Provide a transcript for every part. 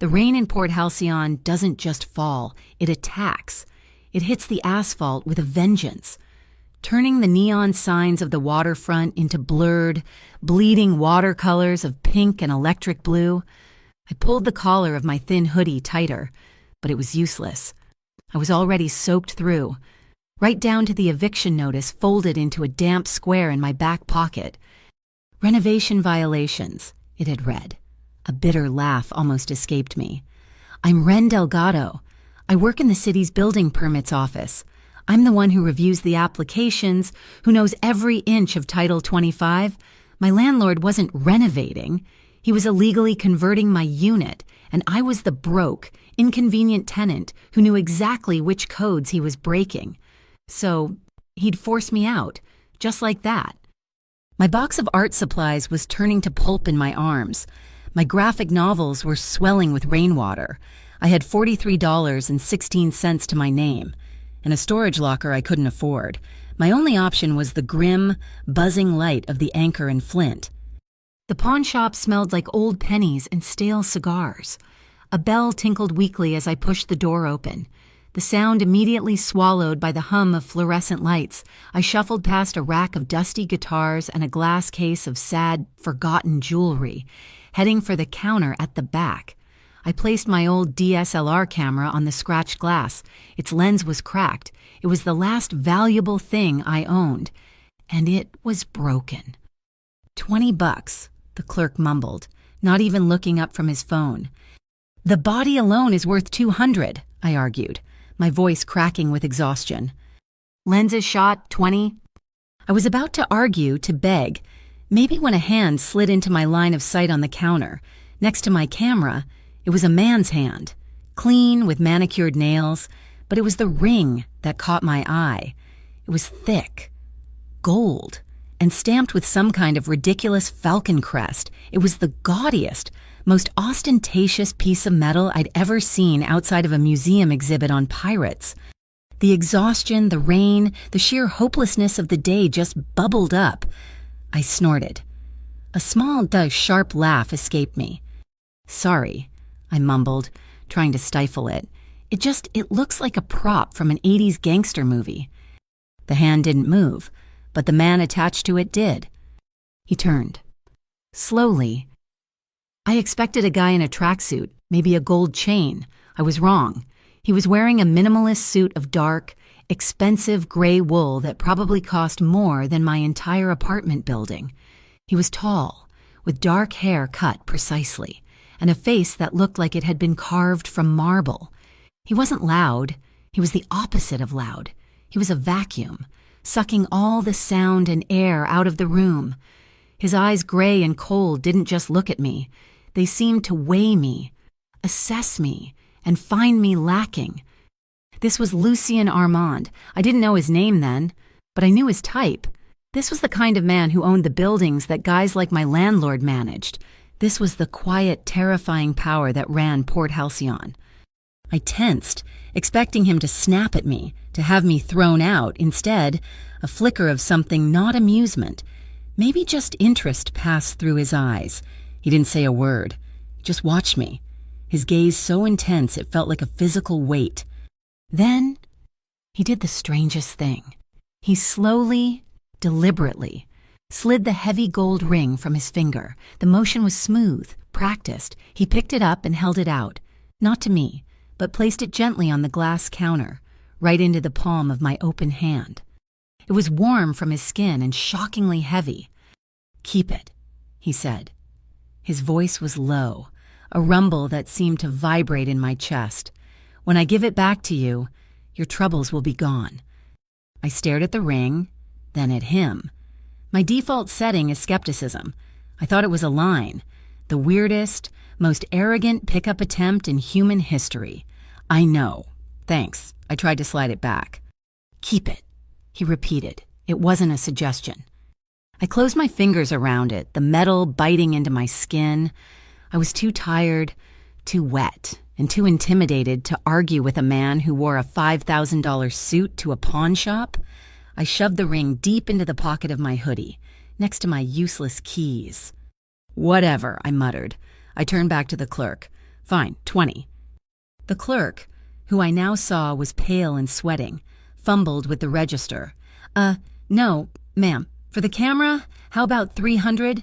The rain in Port Halcyon doesn't just fall, it attacks. It hits the asphalt with a vengeance, turning the neon signs of the waterfront into blurred, bleeding watercolors of pink and electric blue. I pulled the collar of my thin hoodie tighter, but it was useless. I was already soaked through, right down to the eviction notice folded into a damp square in my back pocket. Renovation violations, it had read. A bitter laugh almost escaped me. I'm Ren Delgado. I work in the city's building permits office. I'm the one who reviews the applications, who knows every inch of Title 25. My landlord wasn't renovating. He was illegally converting my unit, and I was the broke, inconvenient tenant who knew exactly which codes he was breaking. So he'd force me out, just like that. My box of art supplies was turning to pulp in my arms. My graphic novels were swelling with rainwater. I had $43.16 to my name, and a storage locker I couldn't afford. My only option was the grim, buzzing light of the Anchor in Flint. The pawn shop smelled like old pennies and stale cigars. A bell tinkled weakly as I pushed the door open. The sound immediately swallowed by the hum of fluorescent lights. I shuffled past a rack of dusty guitars and a glass case of sad, forgotten jewelry, heading for the counter at the back. I placed my old DSLR camera on the scratched glass. Its lens was cracked. It was the last valuable thing I owned, and it was broken. $20, the clerk mumbled, not even looking up from his phone. The body alone is worth $200, I argued, my voice cracking with exhaustion. Lenses shot, 20. I was about to argue, to beg, maybe when a hand slid into my line of sight on the counter. Next to my camera, it was a man's hand, clean with manicured nails, but it was the ring that caught my eye. It was thick, gold, and stamped with some kind of ridiculous falcon crest. It was the gaudiest, most ostentatious piece of metal I'd ever seen outside of a museum exhibit on pirates. The exhaustion, the rain, the sheer hopelessness of the day just bubbled up. I snorted. A small, sharp laugh escaped me. Sorry, I mumbled, trying to stifle it. It looks like a prop from an 80s gangster movie. The hand didn't move, but the man attached to it did. He turned. Slowly. I expected a guy in a tracksuit, maybe a gold chain. I was wrong. He was wearing a minimalist suit of dark, expensive gray wool that probably cost more than my entire apartment building. He was tall, with dark hair cut precisely, and a face that looked like it had been carved from marble. He wasn't loud. He was the opposite of loud. He was a vacuum, sucking all the sound and air out of the room. His eyes, gray and cold, didn't just look at me. They seemed to weigh me, assess me, and find me lacking. This was Lucien Armand. I didn't know his name then, but I knew his type. This was the kind of man who owned the buildings that guys like my landlord managed. This was the quiet, terrifying power that ran Port Halcyon. I tensed, expecting him to snap at me, to have me thrown out. Instead, a flicker of something not amusement, maybe just interest passed through his eyes. He didn't say a word, just watched me, his gaze so intense it felt like a physical weight. Then, he did the strangest thing. He slowly, deliberately, slid the heavy gold ring from his finger. The motion was smooth, practiced. He picked it up and held it out, not to me, but placed it gently on the glass counter, right into the palm of my open hand. It was warm from his skin and shockingly heavy. "Keep it," he said. His voice was low, a rumble that seemed to vibrate in my chest. "When I give it back to you, your troubles will be gone." I stared at the ring, then at him. My default setting is skepticism. I thought it was a line, the weirdest, most arrogant pickup attempt in human history. "I know. Thanks." I tried to slide it back. "Keep it," he repeated. It wasn't a suggestion. I closed my fingers around it, the metal biting into my skin. I was too tired, too wet, and too intimidated to argue with a man who wore a $5,000 suit to a pawn shop. I shoved the ring deep into the pocket of my hoodie, next to my useless keys. "Whatever," I muttered. I turned back to the clerk. Fine, 20. The clerk, who I now saw was pale and sweating, fumbled with the register. No, ma'am. For the camera, how about 300?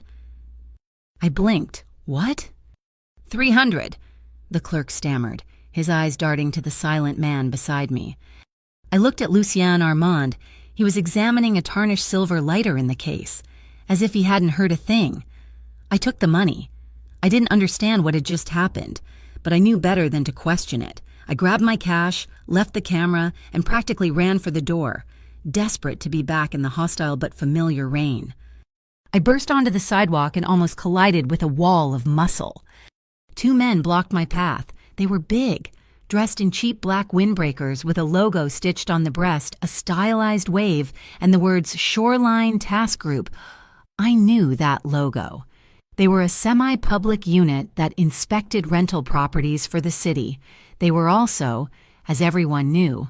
I blinked. What? 300, the clerk stammered, his eyes darting to the silent man beside me. I looked at Lucien Armand. He was examining a tarnished silver lighter in the case, as if he hadn't heard a thing. I took the money. I didn't understand what had just happened, but I knew better than to question it. I grabbed my cash, left the camera, and practically ran for the door, desperate to be back in the hostile but familiar rain. I burst onto the sidewalk and almost collided with a wall of muscle. 2 men blocked my path. They were big, dressed in cheap black windbreakers with a logo stitched on the breast, a stylized wave, and the words Shoreline Task Group. I knew that logo. They were a semi-public unit that inspected rental properties for the city. They were also, as everyone knew,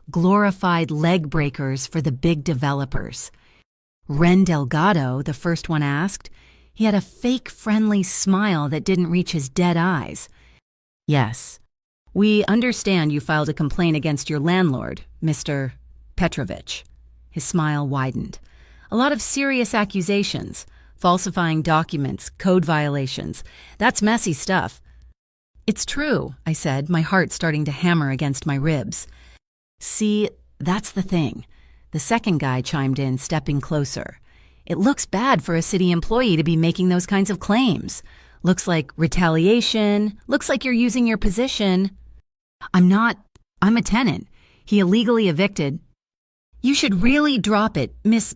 glorified leg breakers for the big developers. Ren Delgado, the first one asked. He had a fake friendly smile that didn't reach his dead eyes. Yes, we understand you filed a complaint against your landlord, Mr. Petrovich. His smile widened. A lot of serious accusations, falsifying documents, code violations. That's messy stuff. It's true, I said, my heart starting to hammer against my ribs. See, that's the thing. The second guy chimed in, stepping closer. It looks bad for a city employee to be making those kinds of claims. Looks like retaliation. Looks like you're using your position. I'm not. I'm a tenant. He illegally evicted. You should really drop it, Miss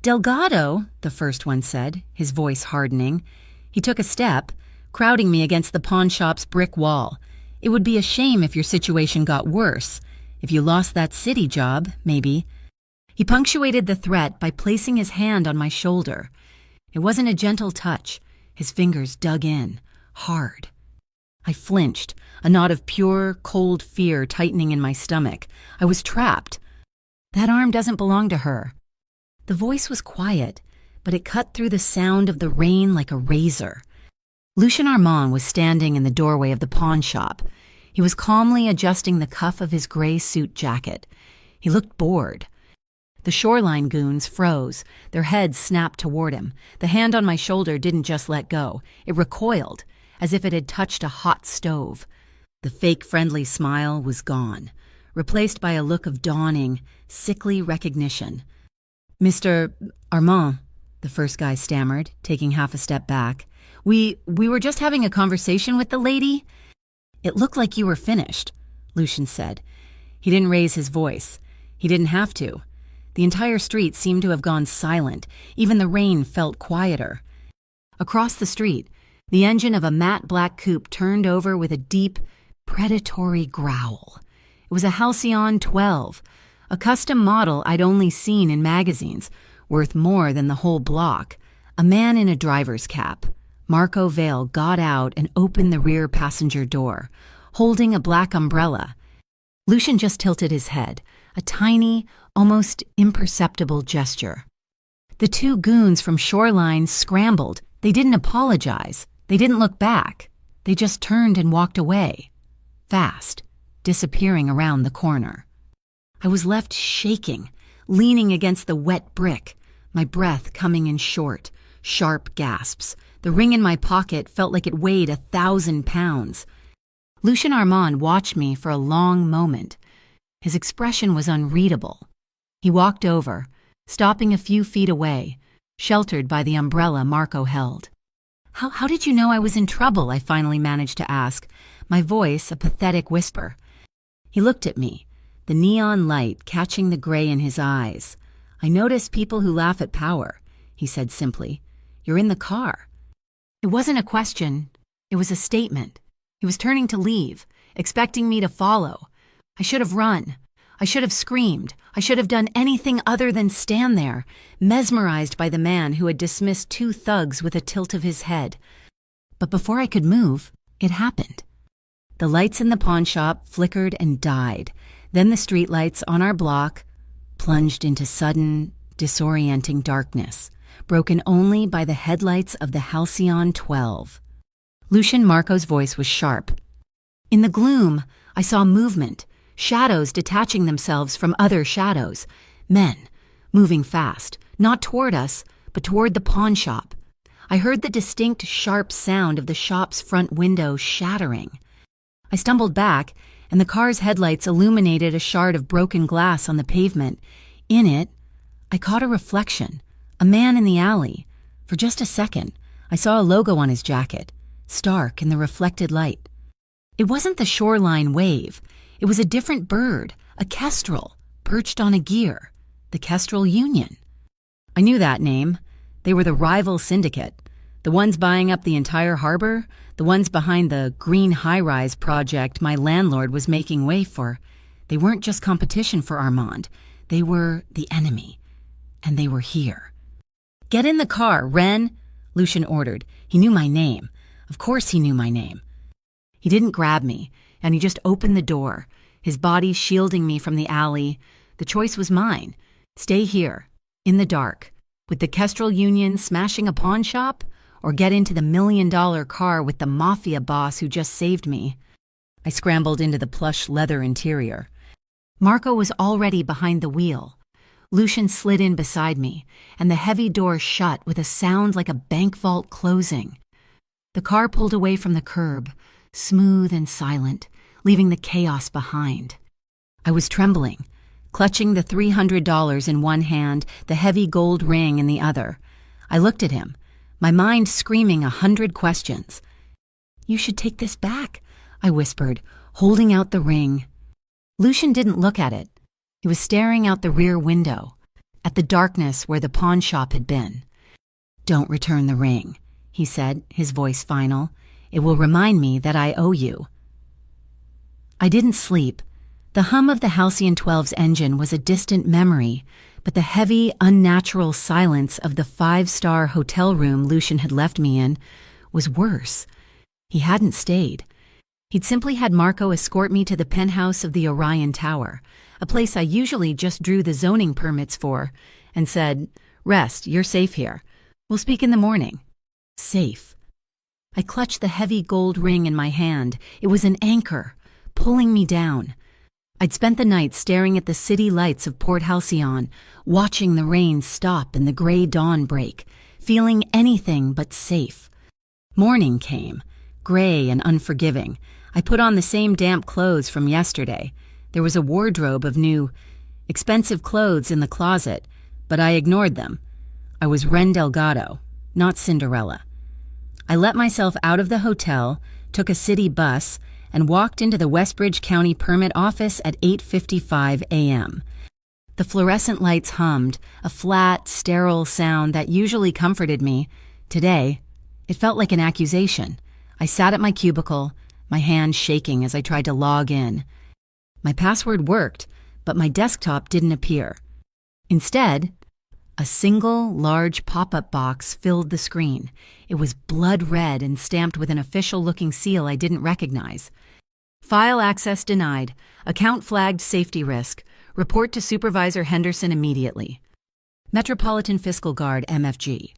Delgado, the first one said, his voice hardening. He took a step, crowding me against the pawn shop's brick wall. It would be a shame if your situation got worse. If you lost that city job, maybe. He punctuated the threat by placing his hand on my shoulder. It wasn't a gentle touch. His fingers dug in, hard. I flinched, a knot of pure, cold fear tightening in my stomach. I was trapped. That arm doesn't belong to her. The voice was quiet, but it cut through the sound of the rain like a razor. Lucien Armand was standing in the doorway of the pawn shop. He was calmly adjusting the cuff of his gray suit jacket. He looked bored. The Shoreline goons froze, their heads snapped toward him. The hand on my shoulder didn't just let go. It recoiled, as if it had touched a hot stove. The fake friendly smile was gone, replaced by a look of dawning, sickly recognition. Mr. Armand, the first guy stammered, taking half a step back. We were just having a conversation with the lady. It looked like you were finished, Lucien said. He didn't raise his voice. He didn't have to. The entire street seemed to have gone silent. Even the rain felt quieter. Across the street, the engine of a matte black coupe turned over with a deep, predatory growl. It was a Halcyon 12, a custom model I'd only seen in magazines, worth more than the whole block. A man in a driver's cap, Marco Vale, got out and opened the rear passenger door, holding a black umbrella. Lucien just tilted his head, a tiny, almost imperceptible gesture. The 2 goons from Shoreline scrambled. They didn't apologize. They didn't look back. They just turned and walked away, fast, disappearing around the corner. I was left shaking, leaning against the wet brick, my breath coming in short, sharp gasps. The ring in my pocket felt like it weighed 1,000 pounds. Lucien Armand watched me for a long moment. His expression was unreadable. He walked over, stopping a few feet away, sheltered by the umbrella Marco held. How did you know I was in trouble?" I finally managed to ask, my voice a pathetic whisper. He looked at me, the neon light catching the gray in his eyes. "I notice people who laugh at power," he said simply. "You're in the car." It wasn't a question, it was a statement. He was turning to leave, expecting me to follow. I should have run. I should have screamed. I should have done anything other than stand there, mesmerized by the man who had dismissed 2 thugs with a tilt of his head. But before I could move, it happened. The lights in the pawn shop flickered and died. Then the streetlights on our block plunged into sudden, disorienting darkness, broken only by the headlights of the Halcyon 12. Lucien Marco's voice was sharp, In the gloom, I saw movement, shadows detaching themselves from other shadows, men, moving fast, not toward us, but toward the pawn shop. I heard the distinct, sharp sound of the shop's front window shattering. I stumbled back, and the car's headlights illuminated a shard of broken glass on the pavement. In it, I caught a reflection, a man in the alley. For just a second, I saw a logo on his jacket, stark in the reflected light. It wasn't the shoreline wave. It was a different bird, a kestrel, perched on a gear, the Kestrel Union. I knew that name. They were the rival syndicate, the ones buying up the entire harbor, the ones behind the green high-rise project my landlord was making way for. They weren't just competition for Armand. They were the enemy. And they were here. "Get in the car, Ren," Lucian ordered. He knew my name. Of course he knew my name. He didn't grab me, and he just opened the door, his body shielding me from the alley. The choice was mine. Stay here, in the dark, with the Kestrel Union smashing a pawn shop, or get into the $1 million car with the Mafia boss who just saved me. I scrambled into the plush leather interior. Marco was already behind the wheel. Lucian slid in beside me, and the heavy door shut with a sound like a bank vault closing. The car pulled away from the curb, smooth and silent, leaving the chaos behind. I was trembling, clutching the $300 in one hand, the heavy gold ring in the other. I looked at him, my mind screaming 100 questions. "You should take this back," I whispered, holding out the ring. Lucian didn't look at it. He was staring out the rear window, at the darkness where the pawn shop had been. "Don't return the ring," he said, his voice final. "It will remind me that I owe you." I didn't sleep. The hum of the Halcyon 12's engine was a distant memory, but the heavy, unnatural silence of the 5-star hotel room Lucian had left me in was worse. He hadn't stayed. He'd simply had Marco escort me to the penthouse of the Orion Tower, a place I usually just drew the zoning permits for, and said, "Rest, you're safe here. We'll speak in the morning." Safe. I clutched the heavy gold ring in my hand. It was an anchor, pulling me down. I'd spent the night staring at the city lights of Port Halcyon, watching the rain stop and the gray dawn break, feeling anything but safe. Morning came, gray and unforgiving. I put on the same damp clothes from yesterday. There was a wardrobe of new, expensive clothes in the closet, but I ignored them. I was Ren Delgado, not Cinderella. I let myself out of the hotel, took a city bus, and walked into the Westbridge County Permit Office at 8:55 a.m. The fluorescent lights hummed, a flat, sterile sound that usually comforted me. Today, it felt like an accusation. I sat at my cubicle, my hands shaking as I tried to log in. My password worked, but my desktop didn't appear. Instead, a single, large pop-up box filled the screen. It was blood red and stamped with an official-looking seal I didn't recognize. "File access denied. Account flagged safety risk. Report to Supervisor Henderson immediately. Metropolitan Fiscal Guard, MFG."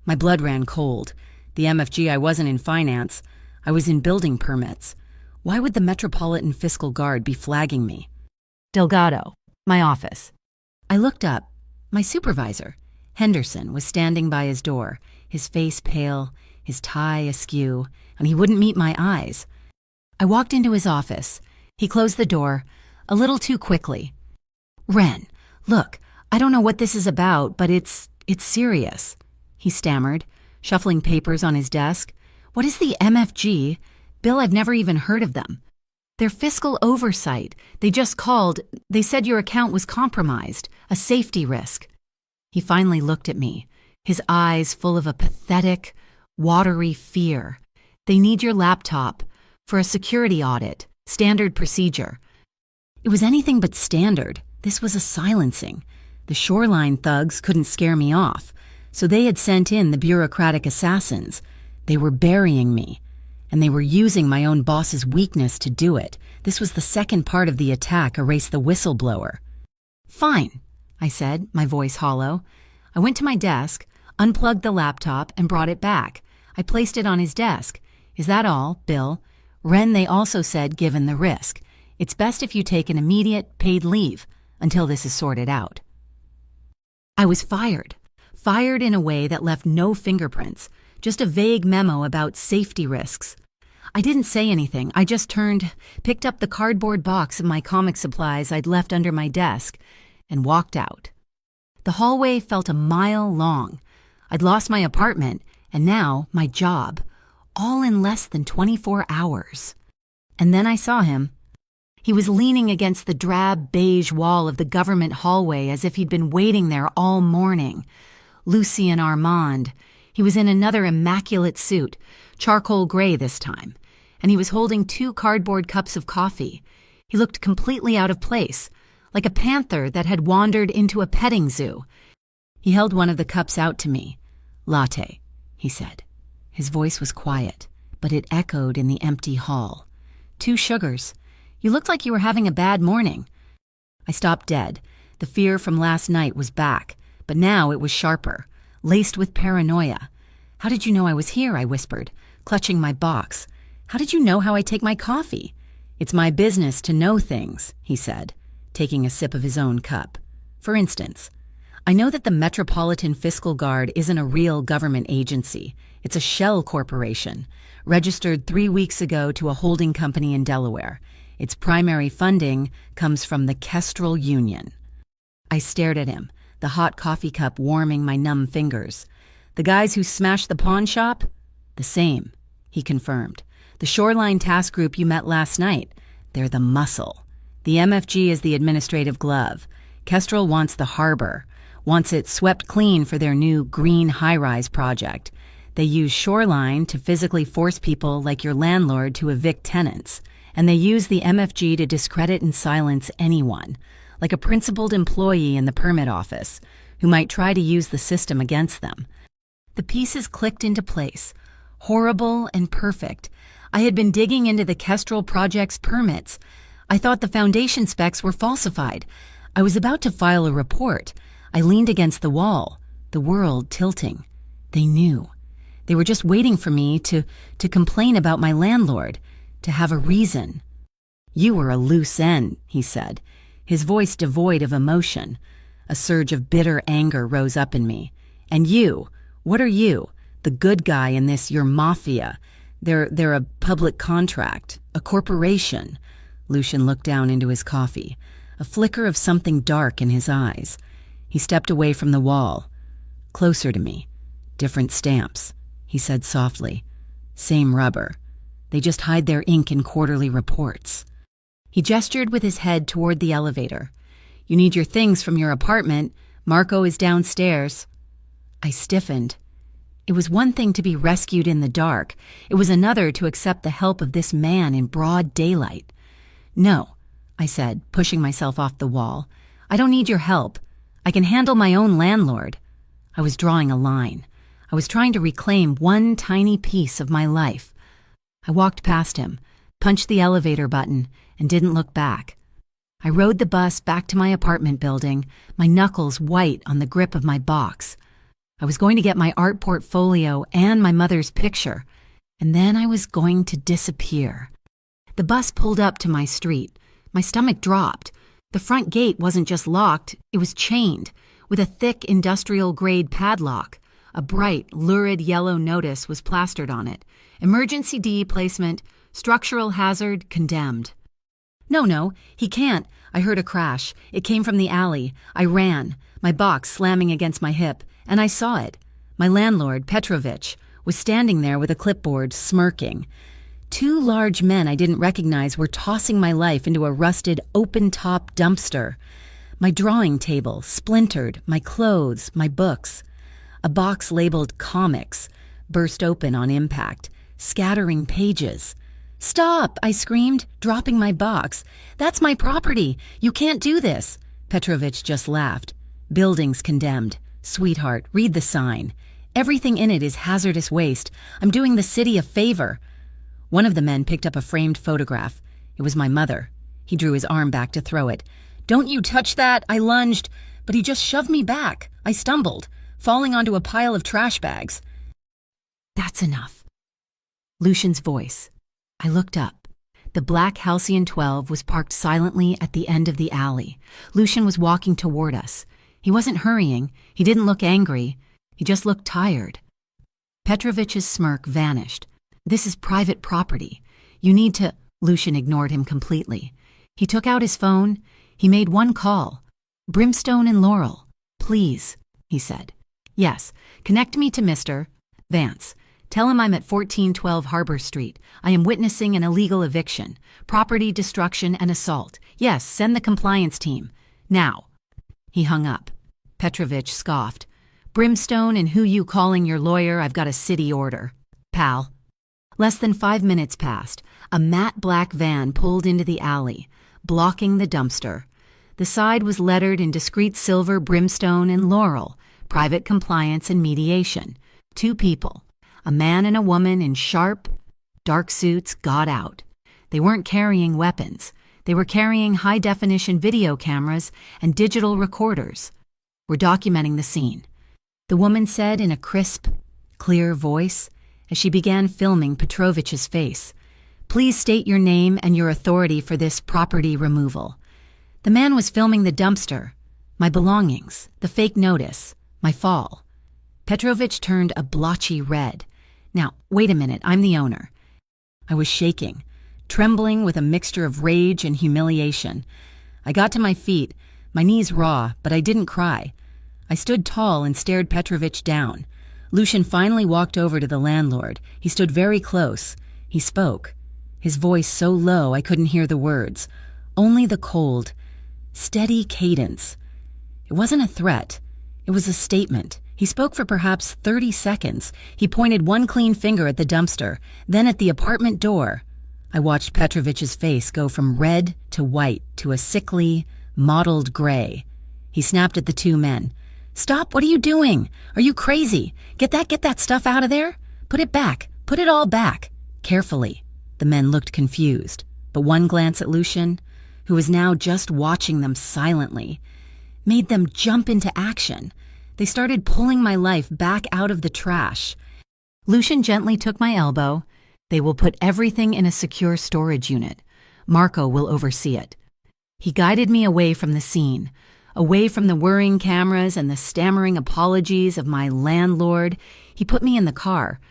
My blood ran cold. The MFG, I wasn't in finance. I was in building permits. Why would the Metropolitan Fiscal Guard be flagging me? "Delgado, my office." I looked up. My supervisor, Henderson, was standing by his door, his face pale, his tie askew, and he wouldn't meet my eyes. I walked into his office. He closed the door, a little too quickly. "Ren, look, I don't know what this is about, but it's serious," he stammered, shuffling papers on his desk. "What is the MFG? Bill, I've never even heard of them. They're fiscal oversight. They just called. They said your account was compromised, a safety risk." He finally looked at me, his eyes full of a pathetic, watery fear. "They need your laptop for a security audit, standard procedure." It was anything but standard. This was a silencing. The shoreline thugs couldn't scare me off, so they had sent in the bureaucratic assassins. They were burying me. And they were using my own boss's weakness to do it. This was the second part of the attack, erase the whistleblower. "Fine," I said, my voice hollow. I went to my desk, unplugged the laptop, and brought it back. I placed it on his desk. "Is that all, Bill? Ren, they also said, given the risk, it's best if you take an immediate paid leave until this is sorted out. I was fired in a way that left no fingerprints, just a vague memo about safety risks. I didn't say anything. I just picked up the cardboard box of my comic supplies I'd left under my desk, and walked out. The hallway felt a mile long. I'd lost my apartment, and now my job, all in less than 24 hours. And then I saw him. He was leaning against the drab beige wall of the government hallway as if he'd been waiting there all morning. Lucien Armand. He was in another immaculate suit, charcoal gray this time, and he was holding 2 cardboard cups of coffee. He looked completely out of place, like a panther that had wandered into a petting zoo. He held one of the cups out to me. "Latte," he said. His voice was quiet, but it echoed in the empty hall. "2 sugars. You looked like you were having a bad morning." I stopped dead. The fear from last night was back, but now it was sharper, laced with paranoia. "How did you know I was here?" I whispered, clutching my box. "How did you know how I take my coffee?" "It's my business to know things," he said, taking a sip of his own cup. "For instance, I know that the Metropolitan Fiscal Guard isn't a real government agency. It's a shell corporation, registered 3 weeks ago to a holding company in Delaware. Its primary funding comes from the Kestrel Union." I stared at him, the hot coffee cup warming my numb fingers. "The guys who smashed the pawn shop?" "The same," he confirmed. "The Shoreline Task Group you met last night, they're the muscle. The MFG is the administrative glove. Kestrel wants the harbor, wants it swept clean for their new green high-rise project. They use Shoreline to physically force people like your landlord to evict tenants, and they use the MFG to discredit and silence anyone, like a principled employee in the permit office, who might try to use the system against them." The pieces clicked into place, horrible and perfect. I had been digging into the Kestrel project's permits. I thought the foundation specs were falsified. I was about to file a report. I leaned against the wall, the world tilting. They knew. They were just waiting for me to complain about my landlord, to have a reason. "You were a loose end," he said, his voice devoid of emotion. A surge of bitter anger rose up in me. "And you, what are you? The good guy in this, your Mafia. They're a public contract, a corporation." Lucien looked down into his coffee, a flicker of something dark in his eyes. He stepped away from the wall, closer to me. "Different stamps," he said softly. "Same rubber. They just hide their ink in quarterly reports." He gestured with his head toward the elevator. "You need your things from your apartment. Marco is downstairs." I stiffened. It was one thing to be rescued in the dark. It was another to accept the help of this man in broad daylight. "No," I said, pushing myself off the wall. "I don't need your help. I can handle my own landlord." I was drawing a line. I was trying to reclaim one tiny piece of my life. I walked past him, punched the elevator button, and didn't look back. I rode the bus back to my apartment building, my knuckles white on the grip of my box. I was going to get my art portfolio and my mother's picture, and then I was going to disappear. The bus pulled up to my street. My stomach dropped. The front gate wasn't just locked, it was chained, with a thick industrial-grade padlock. A bright, lurid yellow notice was plastered on it. "Emergency D placement, structural hazard condemned." No, he can't." I heard a crash. It came from the alley. I ran, my box slamming against my hip, and I saw it. My landlord, Petrovich, was standing there with a clipboard, smirking. 2 large men I didn't recognize were tossing my life into a rusted, open-top dumpster. My drawing table, splintered, my clothes, my books. A box labeled comics, burst open on impact, scattering pages. "Stop!" I screamed, dropping my box. "That's my property. You can't do this." Petrovich just laughed. "Buildings condemned. Sweetheart, read the sign. Everything in it is hazardous waste. I'm doing the city a favor." One of the men picked up a framed photograph. It was my mother. He drew his arm back to throw it. "Don't you touch that!" I lunged, but he just shoved me back. I stumbled, falling onto a pile of trash bags. "That's enough." Lucien's voice. I looked up. The black Halcyon 12 was parked silently at the end of the alley. Lucian was walking toward us. He wasn't hurrying. He didn't look angry. He just looked tired. Petrovich's smirk vanished. "This is private property. You need to—" Lucian ignored him completely. He took out his phone. He made one call. "Brimstone and Laurel. Please," he said. "Yes, connect me to Mr. Vance. Tell him I'm at 1412 Harbor Street. I am witnessing an illegal eviction, property destruction and assault. Yes, send the compliance team. Now." He hung up. Petrovich scoffed. "Brimstone, and who you calling your lawyer? I've got a city order. Pal." Less than 5 minutes passed. A matte black van pulled into the alley, blocking the dumpster. The side was lettered in discreet silver, Brimstone and Laurel, private compliance and mediation. 2 people, a man and a woman in sharp, dark suits, got out. They weren't carrying weapons. They were carrying high-definition video cameras and digital recorders. "We're documenting the scene," the woman said in a crisp, clear voice as she began filming Petrovich's face. "Please state your name and your authority for this property removal." The man was filming the dumpster, my belongings, the fake notice, my fall. Petrovich turned a blotchy red. "Now, wait a minute, I'm the owner." I was shaking, trembling with a mixture of rage and humiliation. I got to my feet, my knees raw, but I didn't cry. I stood tall and stared Petrovich down. Lucian finally walked over to the landlord. He stood very close. He spoke, his voice so low I couldn't hear the words, only the cold, steady cadence. It wasn't a threat. It was a statement. He spoke for perhaps 30 seconds. He pointed one clean finger at the dumpster, then at the apartment door. I watched Petrovich's face go from red to white to a sickly, mottled gray. He snapped at the 2 men. "Stop, what are you doing? Are you crazy? Get that stuff out of there? Put it back, put it all back." Carefully. The men looked confused, but one glance at Lucian, who was now just watching them silently, made them jump into action. They started pulling my life back out of the trash. Lucian gently took my elbow. "They will put everything in a secure storage unit. Marco will oversee it." He guided me away from the scene, away from the whirring cameras and the stammering apologies of my landlord. He put me in the car.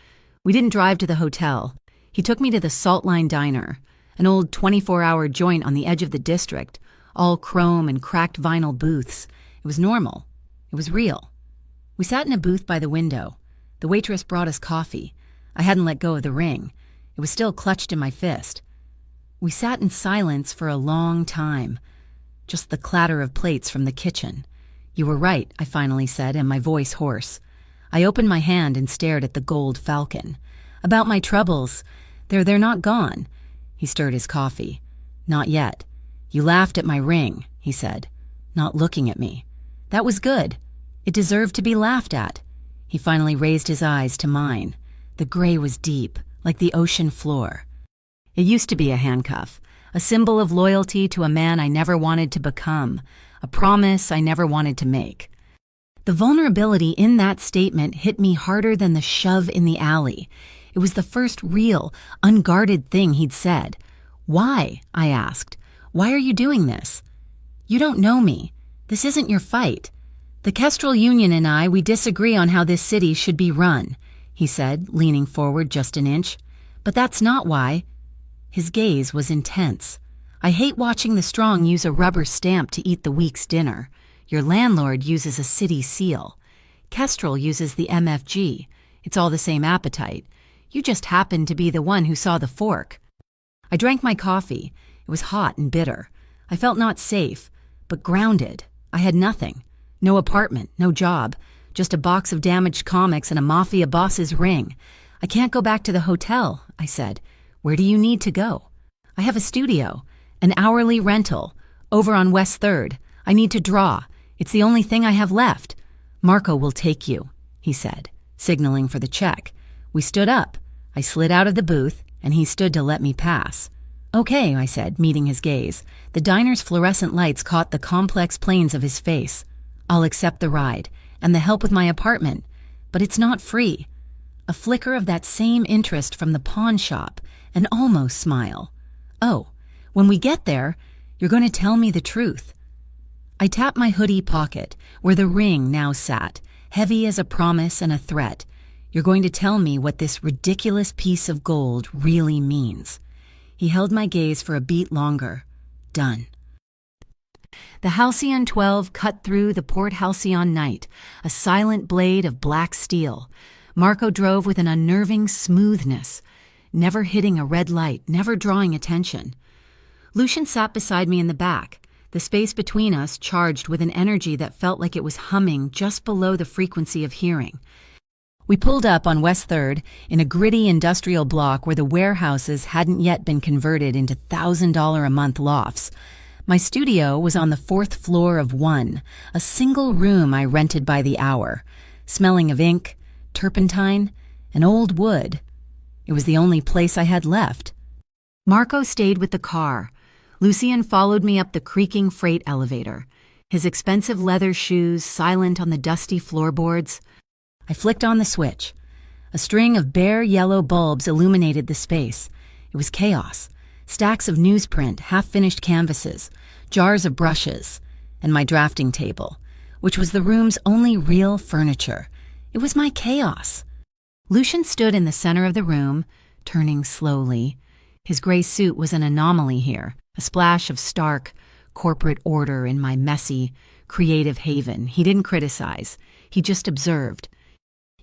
We didn't drive to the hotel. He took me to the Salt Line Diner, an old 24-hour joint on the edge of the district, all chrome and cracked vinyl booths. It was normal. It was real. We sat in a booth by the window. The waitress brought us coffee. I hadn't let go of the ring. It was still clutched in my fist. We sat in silence for a long time, just the clatter of plates from the kitchen. "You were right," I finally said, and my voice hoarse. I opened my hand and stared at the gold falcon. "About my troubles. They're not gone." He stirred his coffee. "Not yet. You laughed at my ring," he said, not looking at me. "That was good. It deserved to be laughed at." He finally raised his eyes to mine. The gray was deep, like the ocean floor. "It used to be a handcuff, a symbol of loyalty to a man I never wanted to become, a promise I never wanted to make." The vulnerability in that statement hit me harder than the shove in the alley. It was the first real, unguarded thing he'd said. "Why?" I asked. "Why are you doing this?" "You don't know me. This isn't your fight. The Kestrel Union and I, we disagree on how this city should be run," he said, leaning forward just an inch. "But that's not why." His gaze was intense. "I hate watching the strong use a rubber stamp to eat the weak's dinner. Your landlord uses a city seal. Kestrel uses the MFG. It's all the same appetite. You just happened to be the one who saw the fork." I drank my coffee. It was hot and bitter. I felt not safe, but grounded. I had nothing. No apartment, no job, just a box of damaged comics and a Mafia boss's ring. "I can't go back to the hotel," I said. "Where do you need to go?" "I have a studio, an hourly rental, over on West 3rd. I need to draw. It's the only thing I have left." "Marco will take you," he said, signaling for the check. We stood up. I slid out of the booth, and he stood to let me pass. "Okay," I said, meeting his gaze. The diner's fluorescent lights caught the complex planes of his face. "I'll accept the ride, and the help with my apartment, but it's not free." A flicker of that same interest from the pawn shop, an almost smile. Oh, when we get there, you're going to tell me the truth. I tapped my hoodie pocket, where the ring now sat, heavy as a promise and a threat. You're going to tell me what this ridiculous piece of gold really means. He held my gaze for a beat longer. Done. The Halcyon 12 cut through the Port Halcyon night, a silent blade of black steel. Marco drove with an unnerving smoothness, never hitting a red light, never drawing attention. Lucian sat beside me in the back, the space between us charged with an energy that felt like it was humming just below the frequency of hearing. We pulled up on West 3rd in a gritty industrial block where the warehouses hadn't yet been converted into $1,000-a-month lofts. My studio was on the 4th floor of one, a single room I rented by the hour, smelling of ink, turpentine, and old wood. It was the only place I had left. Marco stayed with the car. Lucian followed me up the creaking freight elevator, his expensive leather shoes silent on the dusty floorboards. I flicked on the switch. A string of bare yellow bulbs illuminated the space. It was chaos. Stacks of newsprint, half-finished canvases, jars of brushes, and my drafting table, which was the room's only real furniture. It was my chaos. Lucian stood in the center of the room, turning slowly. His gray suit was an anomaly here, a splash of stark, corporate order in my messy, creative haven. He didn't criticize. He just observed.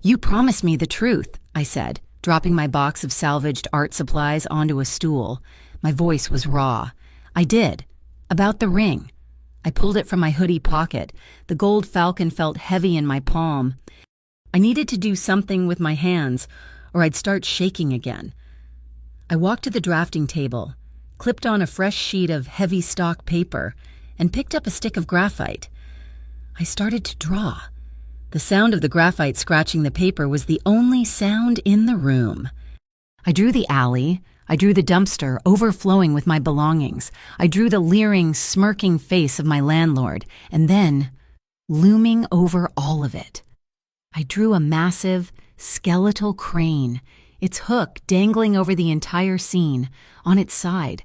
"You promised me the truth," I said, dropping my box of salvaged art supplies onto a stool. My voice was raw. "I did. About the ring." I pulled it from my hoodie pocket. The gold falcon felt heavy in my palm. I needed to do something with my hands, or I'd start shaking again. I walked to the drafting table, clipped on a fresh sheet of heavy stock paper, and picked up a stick of graphite. I started to draw. The sound of the graphite scratching the paper was the only sound in the room. I drew the alley. I drew the dumpster overflowing with my belongings. I drew the leering, smirking face of my landlord. And then, looming over all of it, I drew a massive, skeletal crane, its hook dangling over the entire scene, on its side.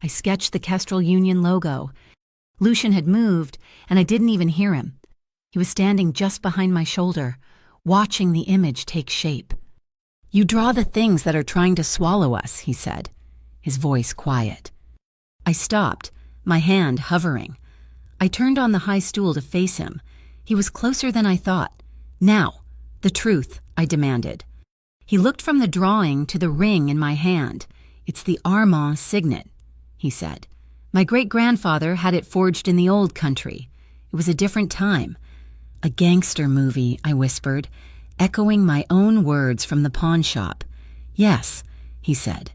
I sketched the Kestrel Union logo. Lucian had moved, and I didn't even hear him. He was standing just behind my shoulder, watching the image take shape. "You draw the things that are trying to swallow us," he said, his voice quiet. I stopped, my hand hovering. I turned on the high stool to face him. He was closer than I thought. "Now, the truth," I demanded. He looked from the drawing to the ring in my hand. "It's the Armand signet," he said. "My great-grandfather had it forged in the old country. It was a different time." "A gangster movie," I whispered, echoing my own words from the pawn shop. "Yes," he said,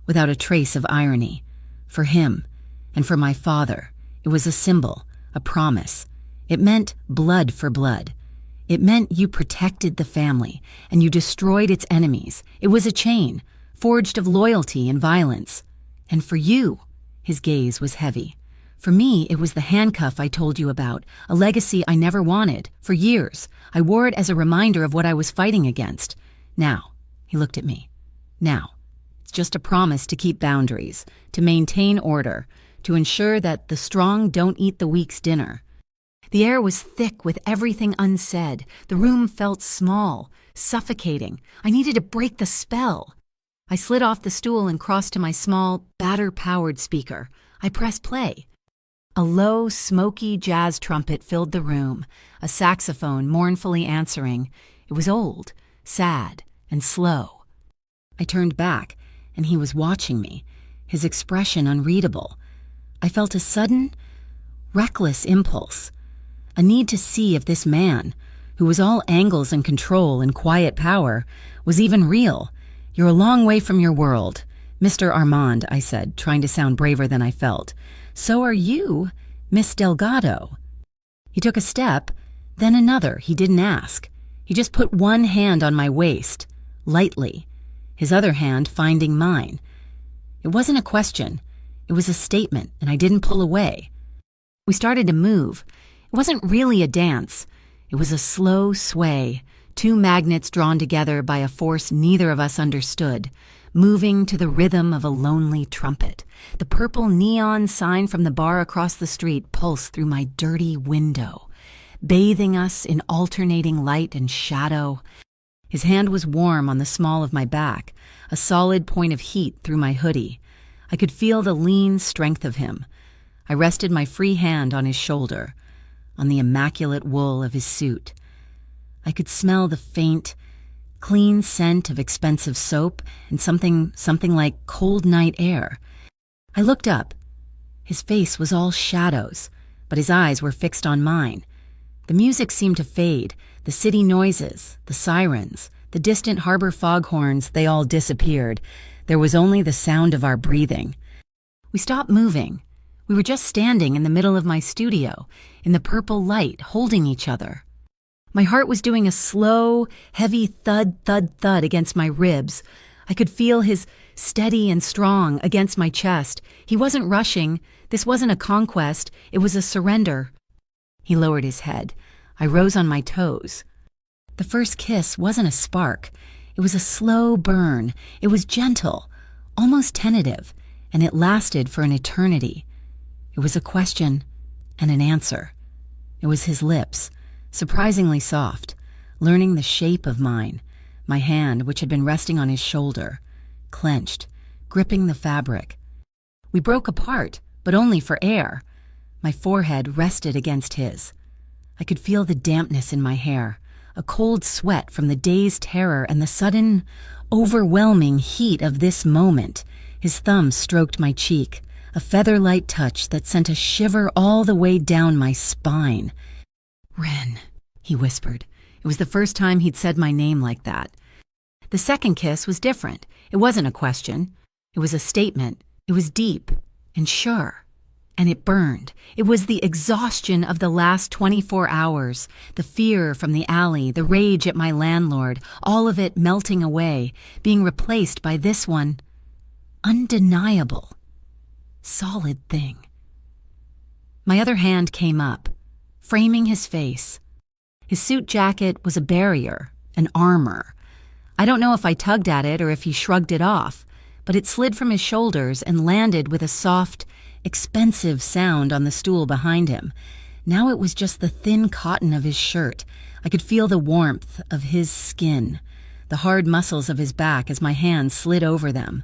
without a trace of irony. "For him, and for my father, it was a symbol, a promise. It meant blood for blood. It meant you protected the family, and you destroyed its enemies. It was a chain, forged of loyalty and violence. And for you," his gaze was heavy, "for me it was the handcuff I told you about, a legacy I never wanted. For years, I wore it as a reminder of what I was fighting against. Now," he looked at me, "now, it's just a promise to keep boundaries, to maintain order, to ensure that the strong don't eat the weak's dinner." The air was thick with everything unsaid. The room felt small, suffocating. I needed to break the spell. I slid off the stool and crossed to my small, batter-powered speaker. I pressed play. A low, smoky jazz trumpet filled the room, a saxophone mournfully answering. It was old, sad, and slow. I turned back, and he was watching me, his expression unreadable. I felt a sudden, reckless impulse, a need to see if this man, who was all angles and control and quiet power, was even real. "You're a long way from your world, Mr. Armand," I said, trying to sound braver than I felt. "So are you, Miss Delgado." He took a step, then another. He didn't ask. He just put one hand on my waist, lightly, his other hand finding mine. It wasn't a question. It was a statement, and I didn't pull away. We started to move. It wasn't really a dance. It was a slow sway, two magnets drawn together by a force neither of us understood. moving to the rhythm of a lonely trumpet. The purple neon sign from the bar across the street pulsed through my dirty window, bathing us in alternating light and shadow. His hand was warm on the small of my back, a solid point of heat through my hoodie. I could feel the lean strength of him. I rested my free hand on his shoulder, on the immaculate wool of his suit. I could smell the faint, clean scent of expensive soap and something like cold night air. I looked up. His face was all shadows, but his eyes were fixed on mine. The music seemed to fade, the city noises, the sirens, the distant harbor foghorns, they all disappeared. There was only the sound of our breathing. We stopped moving. We were just standing in the middle of my studio, in the purple light, holding each other. My heart was doing a slow, heavy thud, thud, thud against my ribs. I could feel his steady and strong against my chest. He wasn't rushing. This wasn't a conquest. It was a surrender. He lowered his head. I rose on my toes. The first kiss wasn't a spark. It was a slow burn. It was gentle, almost tentative, and it lasted for an eternity. It was a question and an answer. It was his lips, surprisingly soft, learning the shape of mine, my hand, which had been resting on his shoulder, clenched, gripping the fabric. We broke apart, but only for air. My forehead rested against his. I could feel the dampness in my hair, a cold sweat from the day's terror and the sudden, overwhelming heat of this moment. His thumb stroked my cheek, a feather-light touch that sent a shiver all the way down my spine. "Ren," he whispered. It was the first time he'd said my name like that. The second kiss was different. It wasn't a question. It was a statement. It was deep and sure. And it burned. It was the exhaustion of the last 24 hours, the fear from the alley, the rage at my landlord, all of it melting away, being replaced by this one, undeniable, solid thing. My other hand came up, framing his face. His suit jacket was a barrier, an armor. I don't know if I tugged at it or if he shrugged it off, but it slid from his shoulders and landed with a soft, expensive sound on the stool behind him. Now it was just the thin cotton of his shirt. I could feel the warmth of his skin, the hard muscles of his back as my hands slid over them.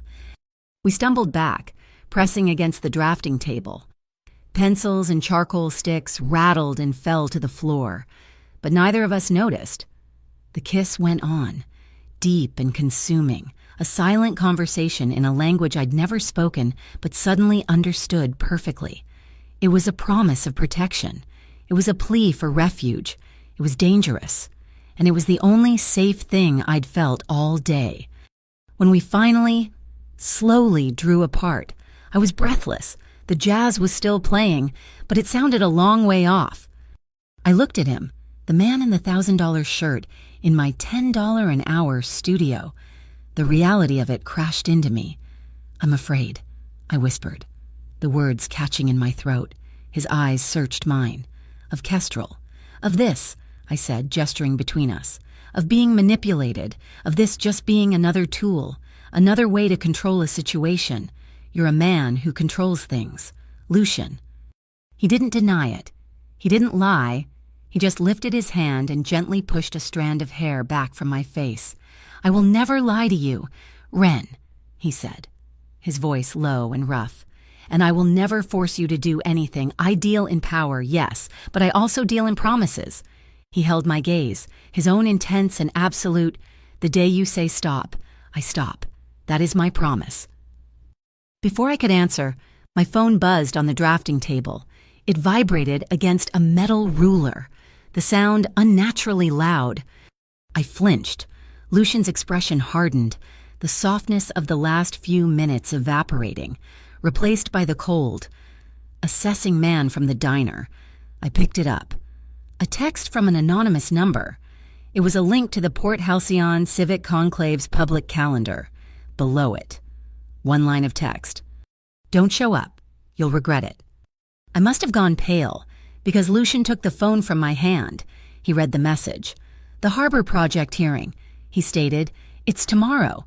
We stumbled back, pressing against the drafting table. Pencils and charcoal sticks rattled and fell to the floor, but neither of us noticed. The kiss went on, deep and consuming, a silent conversation in a language I'd never spoken but suddenly understood perfectly. It was a promise of protection. It was a plea for refuge. It was dangerous. And it was the only safe thing I'd felt all day. When we finally, slowly drew apart, I was breathless. The jazz was still playing, but it sounded a long way off. I looked at him, the man in the $1,000 shirt, in my $10 an hour studio. The reality of it crashed into me. "I'm afraid," I whispered, the words catching in my throat. His eyes searched mine. "Of Kestrel. Of this," I said, gesturing between us. "Of being manipulated. Of this just being another tool, another way to control a situation. You're a man who controls things. Lucian." He didn't deny it. He didn't lie. He just lifted his hand and gently pushed a strand of hair back from my face. "I will never lie to you, Ren," he said, his voice low and rough. "And I will never force you to do anything. I deal in power, yes, but I also deal in promises." He held my gaze, his own intense and absolute. "The day you say stop, I stop. That is my promise." Before I could answer, my phone buzzed on the drafting table. It vibrated against a metal ruler, the sound unnaturally loud. I flinched. Lucian's expression hardened, the softness of the last few minutes evaporating, replaced by the cold. Assessing man from the diner. I picked it up. A text from an anonymous number. It was a link to the Port Halcyon Civic Conclave's public calendar. Below it, one line of text. "Don't show up. You'll regret it." I must have gone pale, because Lucian took the phone from my hand. He read the message. "The Harbor Project hearing," he stated. "It's tomorrow."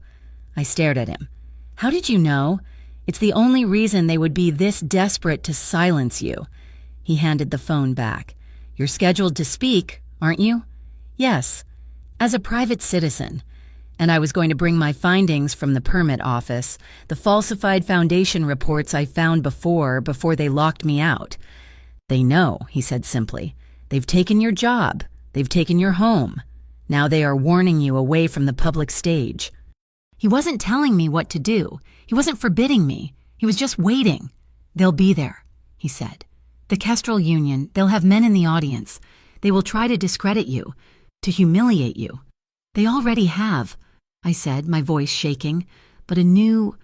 I stared at him. How did you know? It's the only reason they would be this desperate to silence you. He handed the phone back. You're scheduled to speak, aren't you? Yes, as a private citizen. And I was going to bring my findings from the permit office, the falsified foundation reports I found before they locked me out. They know, he said simply. They've taken your job. They've taken your home. Now they are warning you away from the public stage. He wasn't telling me what to do. He wasn't forbidding me. He was just waiting. They'll be there, he said. The Kestrel Union, they'll have men in the audience. They will try to discredit you, to humiliate you. They already have, I said, my voice shaking, but a new,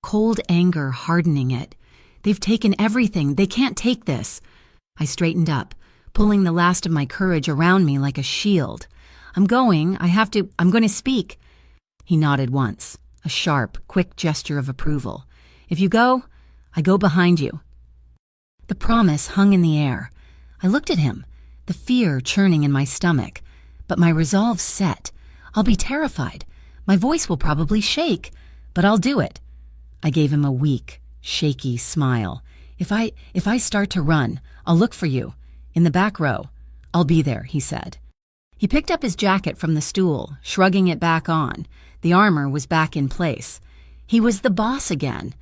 cold anger hardening it. They've taken everything. They can't take this. I straightened up, pulling the last of my courage around me like a shield. I'm going to speak. He nodded once, a sharp, quick gesture of approval. If you go, I go behind you. The promise hung in the air. I looked at him, the fear churning in my stomach, but my resolve set. I'll be terrified. My voice will probably shake, but I'll do it. I gave him a weak, shaky smile. If I start to run, I'll look for you. In the back row. I'll be there, he said. He picked up his jacket from the stool, shrugging it back on. The armor was back in place. He was the boss again.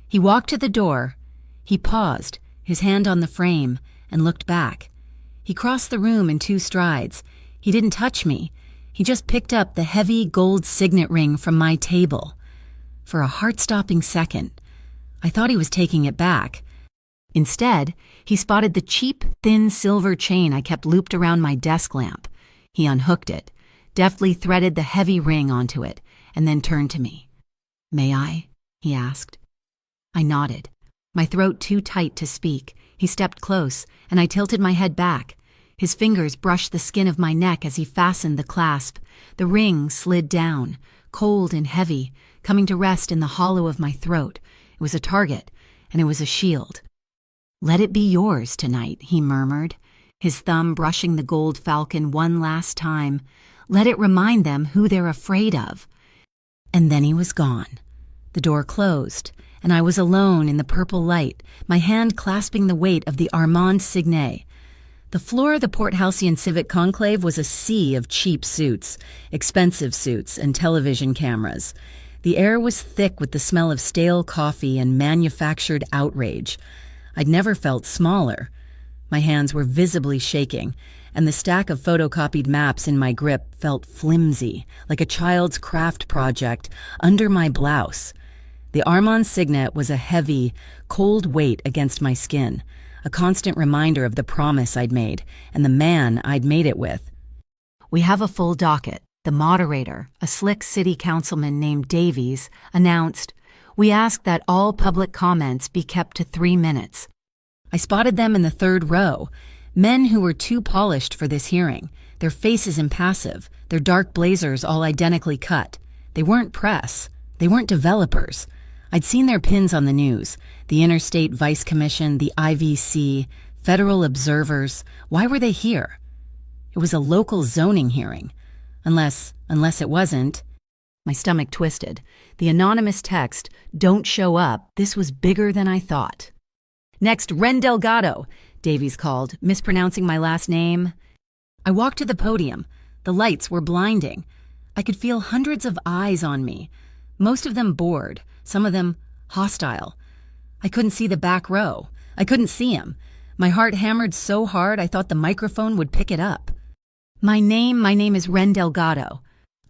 He walked to the door. He paused, his hand on the frame, and looked back. He crossed the room in 2 strides. He didn't touch me. He just picked up the heavy gold signet ring from my table. For a heart-stopping second, I thought he was taking it back. Instead, he spotted the cheap, thin silver chain I kept looped around my desk lamp. He unhooked it, deftly threaded the heavy ring onto it, and then turned to me. May I? He asked. I nodded, my throat too tight to speak. He stepped close, and I tilted my head back. His fingers brushed the skin of my neck as he fastened the clasp. The ring slid down, cold and heavy, coming to rest in the hollow of my throat. It was a target, and it was a shield. Let it be yours tonight, he murmured, his thumb brushing the gold falcon one last time. Let it remind them who they're afraid of. And then he was gone. The door closed, and I was alone in the purple light, my hand clasping the weight of the Armand Signet. The floor of the Port Halcyon Civic Conclave was a sea of cheap suits, expensive suits, and television cameras. The air was thick with the smell of stale coffee and manufactured outrage. I'd never felt smaller. My hands were visibly shaking, and the stack of photocopied maps in my grip felt flimsy, like a child's craft project, under my blouse. The Armand Signet was a heavy, cold weight against my skin, a constant reminder of the promise I'd made and the man I'd made it with. We have a full docket. The moderator, a slick city councilman named Davies, announced, we ask that all public comments be kept to 3 minutes. I spotted them in the 3rd row, men who were too polished for this hearing, their faces impassive, their dark blazers all identically cut. They weren't press. They weren't developers. I'd seen their pins on the news, the Interstate Vice Commission, the IVC, federal observers. Why were they here? It was a local zoning hearing. Unless it wasn't. My stomach twisted. The anonymous text, don't show up, this was bigger than I thought. Next, Ren Delgado, Davies called, mispronouncing my last name. I walked to the podium. The lights were blinding. I could feel hundreds of eyes on me, most of them bored, some of them hostile. I couldn't see the back row. I couldn't see him. My heart hammered so hard I thought the microphone would pick it up. My name is Ren Delgado.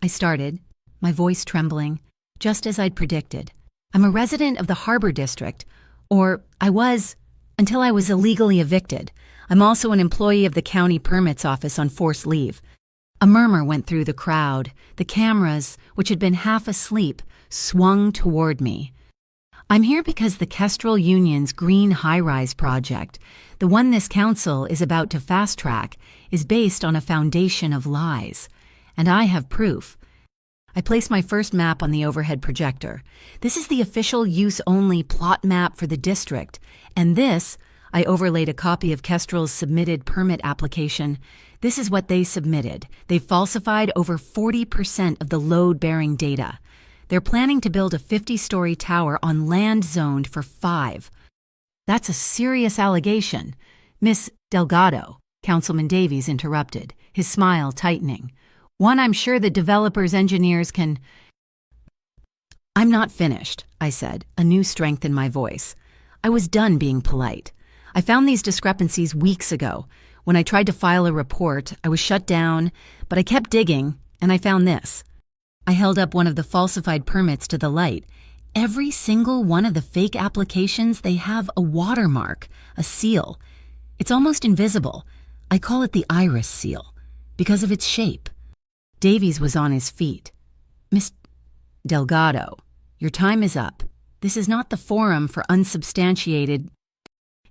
I started, my voice trembling, just as I'd predicted. I'm a resident of the Harbor District, or I was, until I was illegally evicted. I'm also an employee of the county permits office on forced leave. A murmur went through the crowd. The cameras, which had been half asleep, swung toward me. I'm here because the Kestrel Union's green high-rise project, the one this council is about to fast-track, is based on a foundation of lies. And I have proof. I placed my first map on the overhead projector. This is the official use-only plot map for the district. And this, I overlaid a copy of Kestrel's submitted permit application. This is what they submitted. They falsified over 40% of the load-bearing data. They're planning to build a 50-story tower on land zoned for 5. That's a serious allegation. Miss Delgado, Councilman Davies interrupted, his smile tightening. One I'm sure the developers' engineers can... I'm not finished, I said, a new strength in my voice. I was done being polite. I found these discrepancies weeks ago. When I tried to file a report, I was shut down, but I kept digging, and I found this. I held up one of the falsified permits to the light. Every single one of the fake applications, they have a watermark, a seal. It's almost invisible. I call it the iris seal, because of its shape. Davies was on his feet. Miss Delgado, your time is up. This is not the forum for unsubstantiated...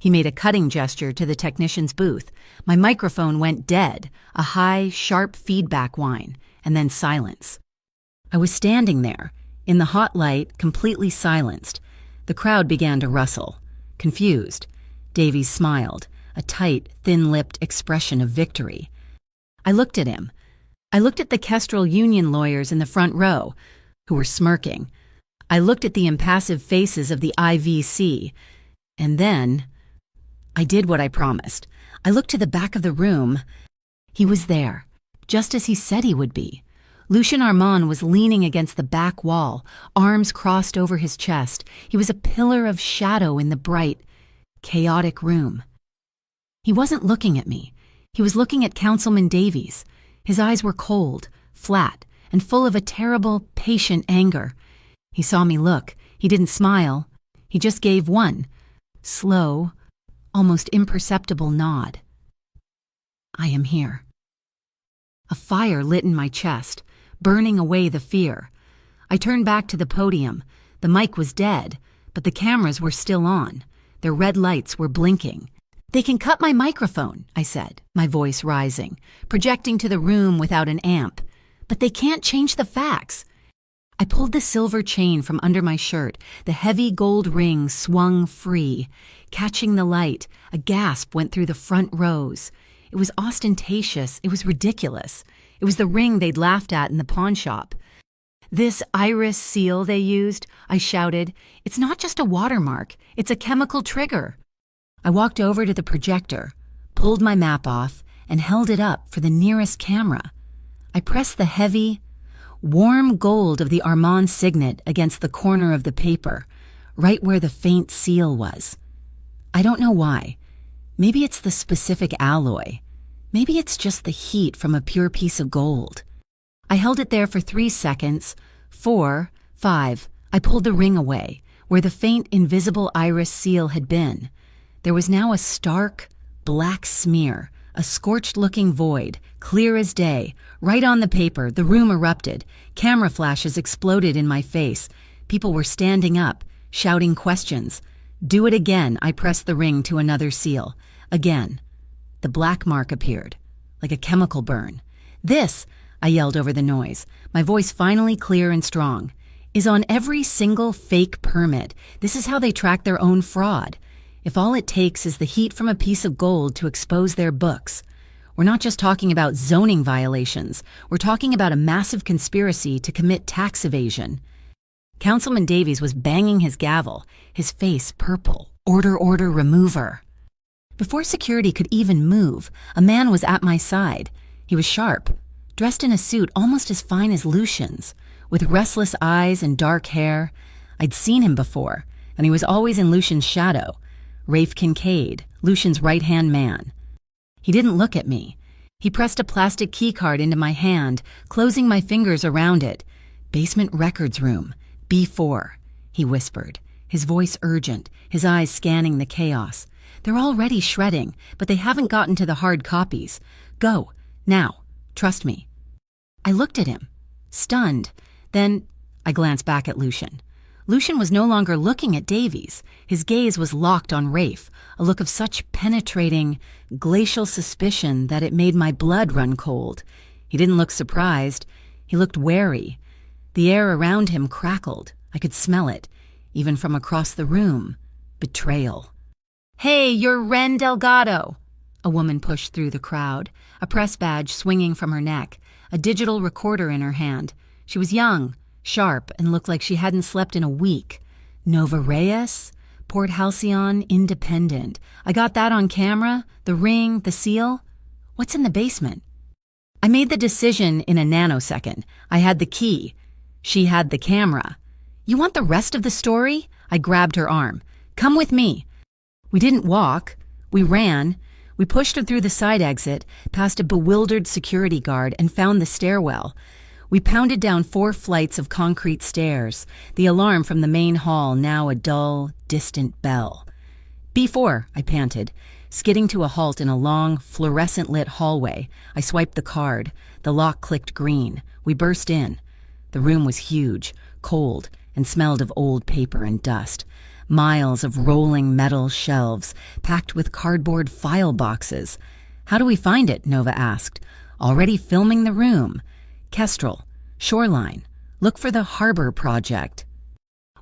He made a cutting gesture to the technician's booth. My microphone went dead, a high, sharp feedback whine, and then silence. I was standing there, in the hot light, completely silenced. The crowd began to rustle. Confused, Davies smiled, a tight, thin-lipped expression of victory. I looked at him. I looked at the Kestrel union lawyers in the front row, who were smirking. I looked at the impassive faces of the IVC, and then... I did what I promised. I looked to the back of the room. He was there, just as he said he would be. Lucien Armand was leaning against the back wall, arms crossed over his chest. He was a pillar of shadow in the bright, chaotic room. He wasn't looking at me. He was looking at Councilman Davies. His eyes were cold, flat, and full of a terrible, patient anger. He saw me look. He didn't smile. He just gave one, slow, almost imperceptible nod. I am here. A fire lit in my chest, burning away the fear. I turned back to the podium. The mic was dead, but the cameras were still on. Their red lights were blinking. They can cut my microphone, I said, my voice rising, projecting to the room without an amp. But they can't change the facts. I pulled the silver chain from under my shirt. The heavy gold ring swung free. Catching the light, a gasp went through the front rows. It was ostentatious. It was ridiculous. It was the ring they'd laughed at in the pawn shop. This iris seal they used, I shouted. It's not just a watermark. It's a chemical trigger. I walked over to the projector, pulled my map off, and held it up for the nearest camera. I pressed the heavy, warm gold of the Armand signet against the corner of the paper, right where the faint seal was. I don't know why. Maybe it's the specific alloy. Maybe it's just the heat from a pure piece of gold. I held it there for 3 seconds, 4, 5. I pulled the ring away, where the faint, invisible iris seal had been. There was now a stark, black smear, a scorched-looking void, clear as day. Right on the paper, the room erupted. Camera flashes exploded in my face. People were standing up, shouting questions. Do it again, I pressed the ring to another seal. Again. The black mark appeared, like a chemical burn. This, I yelled over the noise, my voice finally clear and strong, is on every single fake permit. This is how they track their own fraud. If all it takes is the heat from a piece of gold to expose their books. We're not just talking about zoning violations. We're talking about a massive conspiracy to commit tax evasion. Councilman Davies was banging his gavel, his face purple. Order, order, remover. Before security could even move, a man was at my side. He was sharp, dressed in a suit almost as fine as Lucien's, with restless eyes and dark hair. I'd seen him before, and he was always in Lucien's shadow. Rafe Kincaid, Lucien's right-hand man. He didn't look at me. He pressed a plastic keycard into my hand, closing my fingers around it. Basement records room, B4, he whispered, his voice urgent, his eyes scanning the chaos. They're already shredding, but they haven't gotten to the hard copies. Go, now, trust me. I looked at him, stunned. Then I glanced back at Lucien. Lucien was no longer looking at Davies. His gaze was locked on Rafe, a look of such penetrating, glacial suspicion that it made my blood run cold. He didn't look surprised. He looked wary. The air around him crackled. I could smell it, even from across the room. Betrayal. "Hey, you're Ren Delgado!" A woman pushed through the crowd, a press badge swinging from her neck, a digital recorder in her hand. She was young, sharp and looked like she hadn't slept in a week. Nova Reyes? Port Halcyon Independent. I got that on camera, the ring, the seal. What's in the basement? I made the decision in a nanosecond. I had the key. She had the camera. You want the rest of the story? I grabbed her arm. Come with me. We didn't walk. We ran. We pushed her through the side exit, past a bewildered security guard, and found the stairwell. We pounded down 4 flights of concrete stairs, the alarm from the main hall now a dull, distant bell. B4, I panted, skidding to a halt in a long, fluorescent-lit hallway. I swiped the card. The lock clicked green. We burst in. The room was huge, cold, and smelled of old paper and dust. Miles of rolling metal shelves, packed with cardboard file boxes. How do we find it? Nova asked. Already filming the room. Kestrel, Shoreline. Look for the Harbor Project.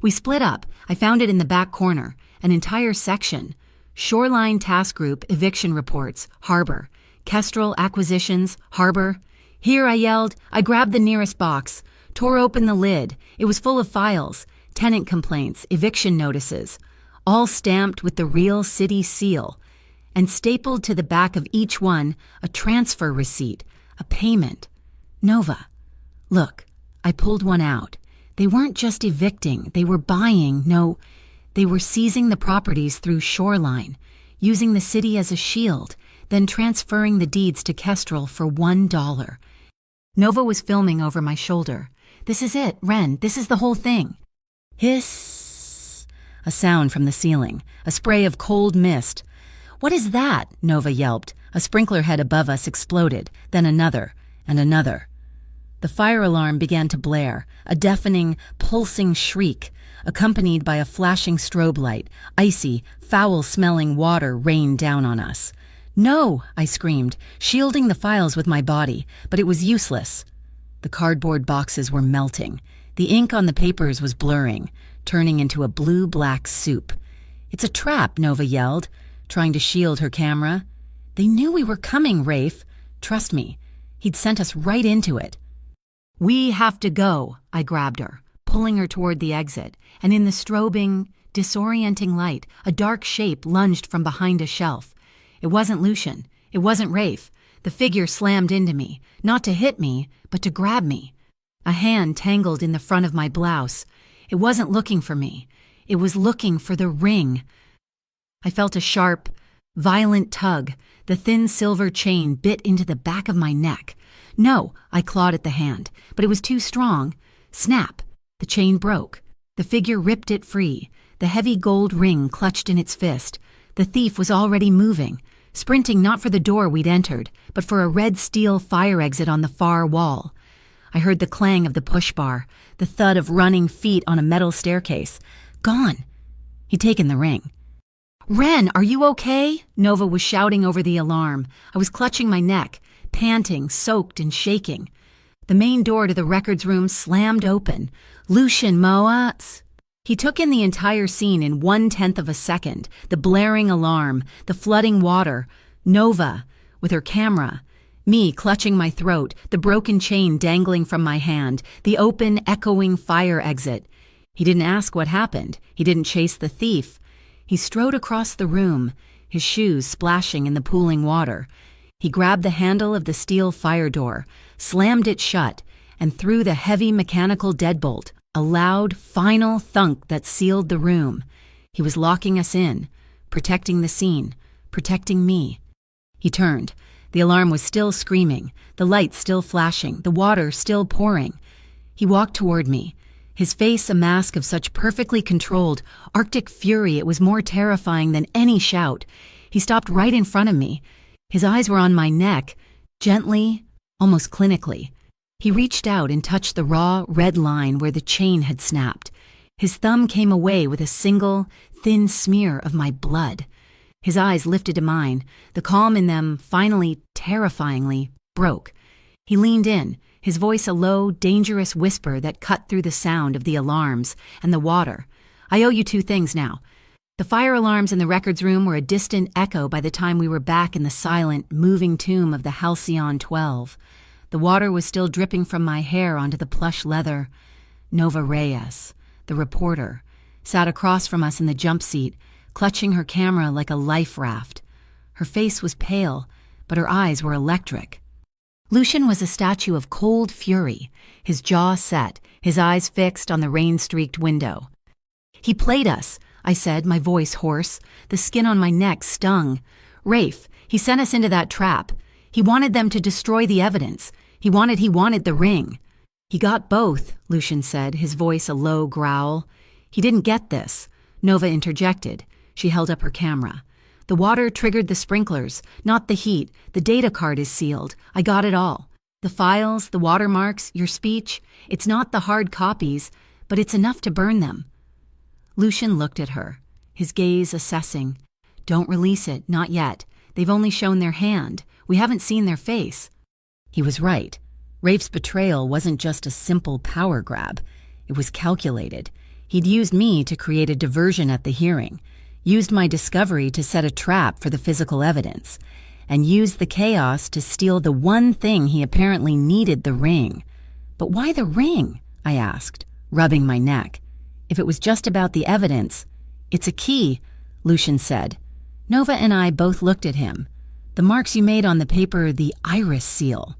We split up. I found it in the back corner, an entire section. Shoreline Task Group Eviction Reports, Harbor. Kestrel Acquisitions, Harbor. Here, I yelled. I grabbed the nearest box, tore open the lid. It was full of files, tenant complaints, eviction notices, all stamped with the real city seal, and stapled to the back of each one a transfer receipt, a payment. Nova, look, I pulled one out. They weren't just evicting, they were buying, no, they were seizing the properties through Shoreline, using the city as a shield, then transferring the deeds to Kestrel for $1. Nova was filming over my shoulder. This is it, Ren, this is the whole thing. Hiss! A sound from the ceiling, a spray of cold mist. What is that? Nova yelped. A sprinkler head above us exploded, then another, and another. The fire alarm began to blare, a deafening, pulsing shriek, accompanied by a flashing strobe light. Icy, foul-smelling water rained down on us. No, I screamed, shielding the files with my body, but it was useless. The cardboard boxes were melting. The ink on the papers was blurring, turning into a blue-black soup. It's a trap, Nova yelled, trying to shield her camera. They knew we were coming, Rafe. Trust me. He'd sent us right into it. We have to go, I grabbed her, pulling her toward the exit, and in the strobing, disorienting light, a dark shape lunged from behind a shelf. It wasn't Lucian. It wasn't Rafe. The figure slammed into me, not to hit me, but to grab me. A hand tangled in the front of my blouse. It wasn't looking for me. It was looking for the ring. I felt a sharp, violent tug. The thin silver chain bit into the back of my neck. No, I clawed at the hand, but it was too strong. Snap! The chain broke. The figure ripped it free, the heavy gold ring clutched in its fist. The thief was already moving, sprinting not for the door we'd entered, but for a red steel fire exit on the far wall. I heard the clang of the push bar, the thud of running feet on a metal staircase. Gone. He'd taken the ring. Ren, are you okay? Nova was shouting over the alarm. I was clutching my neck, panting, soaked and shaking. The main door to the records room slammed open. Lucian Moa. He took in the entire scene in 1/10 of a second. The blaring alarm, the flooding water, Nova with her camera, me clutching my throat, the broken chain dangling from my hand, the open, echoing fire exit. He didn't ask what happened. He didn't chase the thief. He strode across the room, his shoes splashing in the pooling water. He grabbed the handle of the steel fire door, slammed it shut, and threw the heavy mechanical deadbolt, a loud, final thunk that sealed the room. He was locking us in, protecting the scene, protecting me. He turned. The alarm was still screaming, the lights still flashing, the water still pouring. He walked toward me, his face a mask of such perfectly controlled, Arctic fury it was more terrifying than any shout. He stopped right in front of me. His eyes were on my neck, gently, almost clinically. He reached out and touched the raw, red line where the chain had snapped. His thumb came away with a single, thin smear of my blood. His eyes lifted to mine, the calm in them finally, terrifyingly, broke. He leaned in, his voice a low, dangerous whisper that cut through the sound of the alarms and the water. I owe you 2 things now. The fire alarms in the records room were a distant echo by the time we were back in the silent, moving tomb of the Halcyon 12. The water was still dripping from my hair onto the plush leather. Nova Reyes, the reporter, sat across from us in the jump seat, clutching her camera like a life raft. Her face was pale, but her eyes were electric. Lucian was a statue of cold fury, his jaw set, his eyes fixed on the rain-streaked window. "He played us," I said, my voice hoarse. The skin on my neck stung. "Rafe, he sent us into that trap. He wanted them to destroy the evidence. He wanted the ring." "He got both," Lucian said, his voice a low growl. "He didn't get this," Nova interjected. She held up her camera. "The water triggered the sprinklers, not the heat. The data card is sealed. I got it all. The files, the watermarks, your speech. It's not the hard copies, but it's enough to burn them." Lucian looked at her, his gaze assessing. "Don't release it, not yet. They've only shown their hand. We haven't seen their face." He was right. Rafe's betrayal wasn't just a simple power grab. It was calculated. He'd used me to create a diversion at the hearing, used my discovery to set a trap for the physical evidence, and used the chaos to steal the one thing he apparently needed, the ring. "But why the ring?" I asked, rubbing my neck. "If it was just about the evidence—" "It's a key," Lucian said. Nova and I both looked at him. "The marks you made on the paper, the iris seal.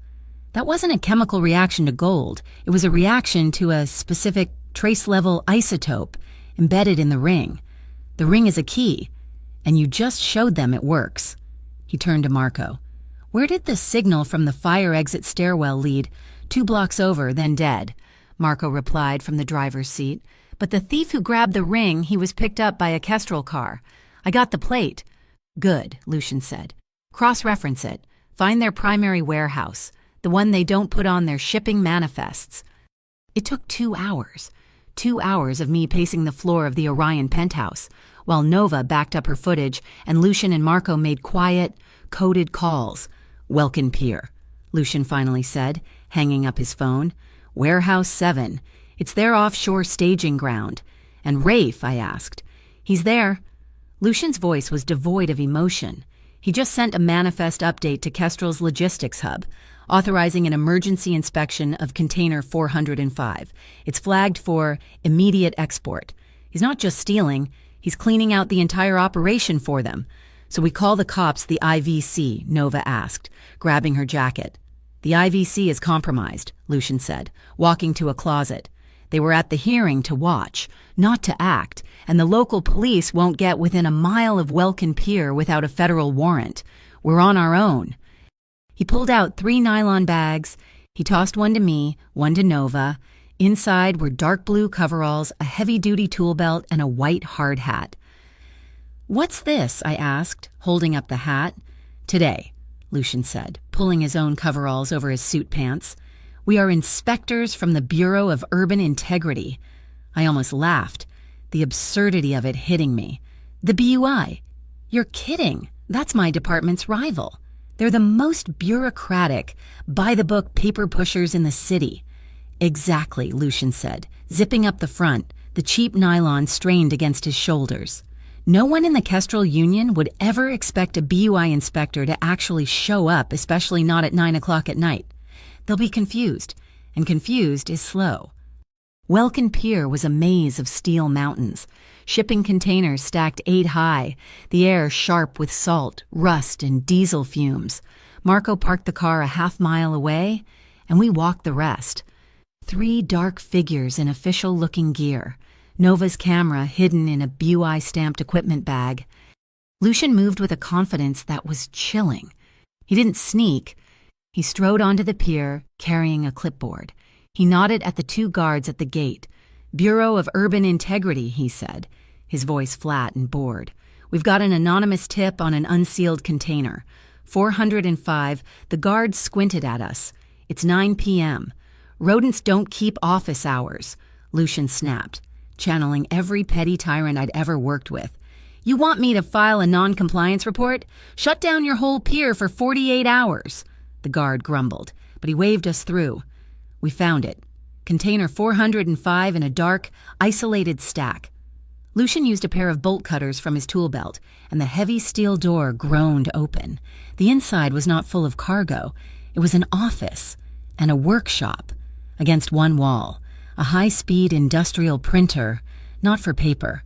That wasn't a chemical reaction to gold. It was a reaction to a specific trace-level isotope embedded in the ring. The ring is a key, and you just showed them it works." He turned to Marco. "Where did the signal from the fire exit stairwell lead?" "2 blocks over, then dead," Marco replied from the driver's seat. "But the thief who grabbed the ring, he was picked up by a Kestrel car. I got the plate." "Good," Lucian said. "Cross-reference it. Find their primary warehouse, the one they don't put on their shipping manifests." It took 2 hours. 2 hours of me pacing the floor of the Orion penthouse, while Nova backed up her footage and Lucian and Marco made quiet, coded calls. "Welkin Pier," Lucian finally said, hanging up his phone. "Warehouse 7. It's their offshore staging ground." "And Rafe?" I asked. "He's there." Lucian's voice was devoid of emotion. He just sent a manifest update to Kestrel's logistics hub, authorizing an emergency inspection of container 405. It's flagged for immediate export. He's not just stealing, he's cleaning out the entire operation for them. "So we call the cops the IVC?" Nova asked, grabbing her jacket. "The IVC is compromised," Lucian said, walking to a closet. "They were at the hearing to watch, not to act, and the local police won't get within a mile of Welkin Pier without a federal warrant. We're on our own." He pulled out 3 nylon bags. He tossed one to me, one to Nova. Inside were dark blue coveralls, a heavy-duty tool belt, and a white hard hat. "What's this?" I asked, holding up the hat. "Today," Lucian said, pulling his own coveralls over his suit pants. "We are inspectors from the Bureau of Urban Integrity." I almost laughed, the absurdity of it hitting me. "The BUI? You're kidding. That's my department's rival. They're the most bureaucratic, by-the-book paper pushers in the city." "Exactly," Lucian said, zipping up the front, the cheap nylon strained against his shoulders. "No one in the Kestrel Union would ever expect a BUI inspector to actually show up, especially not at 9 o'clock at night. They'll be confused, and confused is slow." Welkin Pier was a maze of steel mountains, shipping containers stacked 8 high, the air sharp with salt, rust, and diesel fumes. Marco parked the car a half-mile away, and we walked the rest. 3 dark figures in official-looking gear, Nova's camera hidden in a BUI-stamped equipment bag. Lucian moved with a confidence that was chilling. He didn't sneak. He strode onto the pier, carrying a clipboard. He nodded at the 2 guards at the gate. "Bureau of Urban Integrity," he said, his voice flat and bored. "We've got an anonymous tip on an unsealed container. 405, the guards squinted at us. It's 9 p.m. Rodents don't keep office hours," Lucian snapped, channeling every petty tyrant I'd ever worked with. "You want me to file a non-compliance report? Shut down your whole pier for 48 hours. The guard grumbled, but he waved us through. We found it. Container 405 in a dark, isolated stack. Lucian used a pair of bolt cutters from his tool belt, and the heavy steel door groaned open. The inside was not full of cargo. It was an office and a workshop. Against one wall, a high-speed industrial printer, not for paper.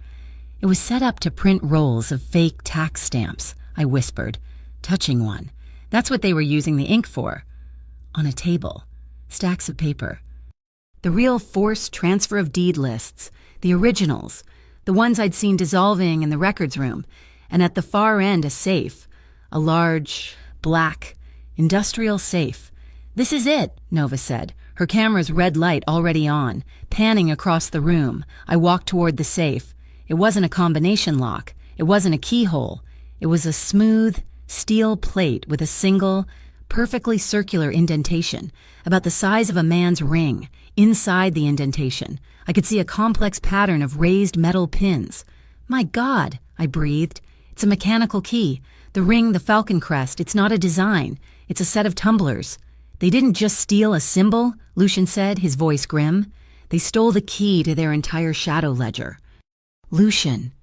It was set up to print rolls of fake tax stamps, I whispered, touching one. That's what they were using the ink for. On a table, stacks of paper. The real forced transfer of deed lists, the originals, the ones I'd seen dissolving in the records room, and at the far end a safe, a large, black, industrial safe. This is it, Nova said, her camera's red light already on, panning across the room. I walked toward the safe. It wasn't a combination lock. It wasn't a keyhole. It was a smooth, steel plate with a single, perfectly circular indentation, about the size of a man's ring. Inside the indentation, I could see a complex pattern of raised metal pins. My God, I breathed. It's a mechanical key. The ring, the falcon crest, it's not a design. It's a set of tumblers. They didn't just steal a symbol, Lucian said, his voice grim. They stole the key to their entire shadow ledger. Lucian.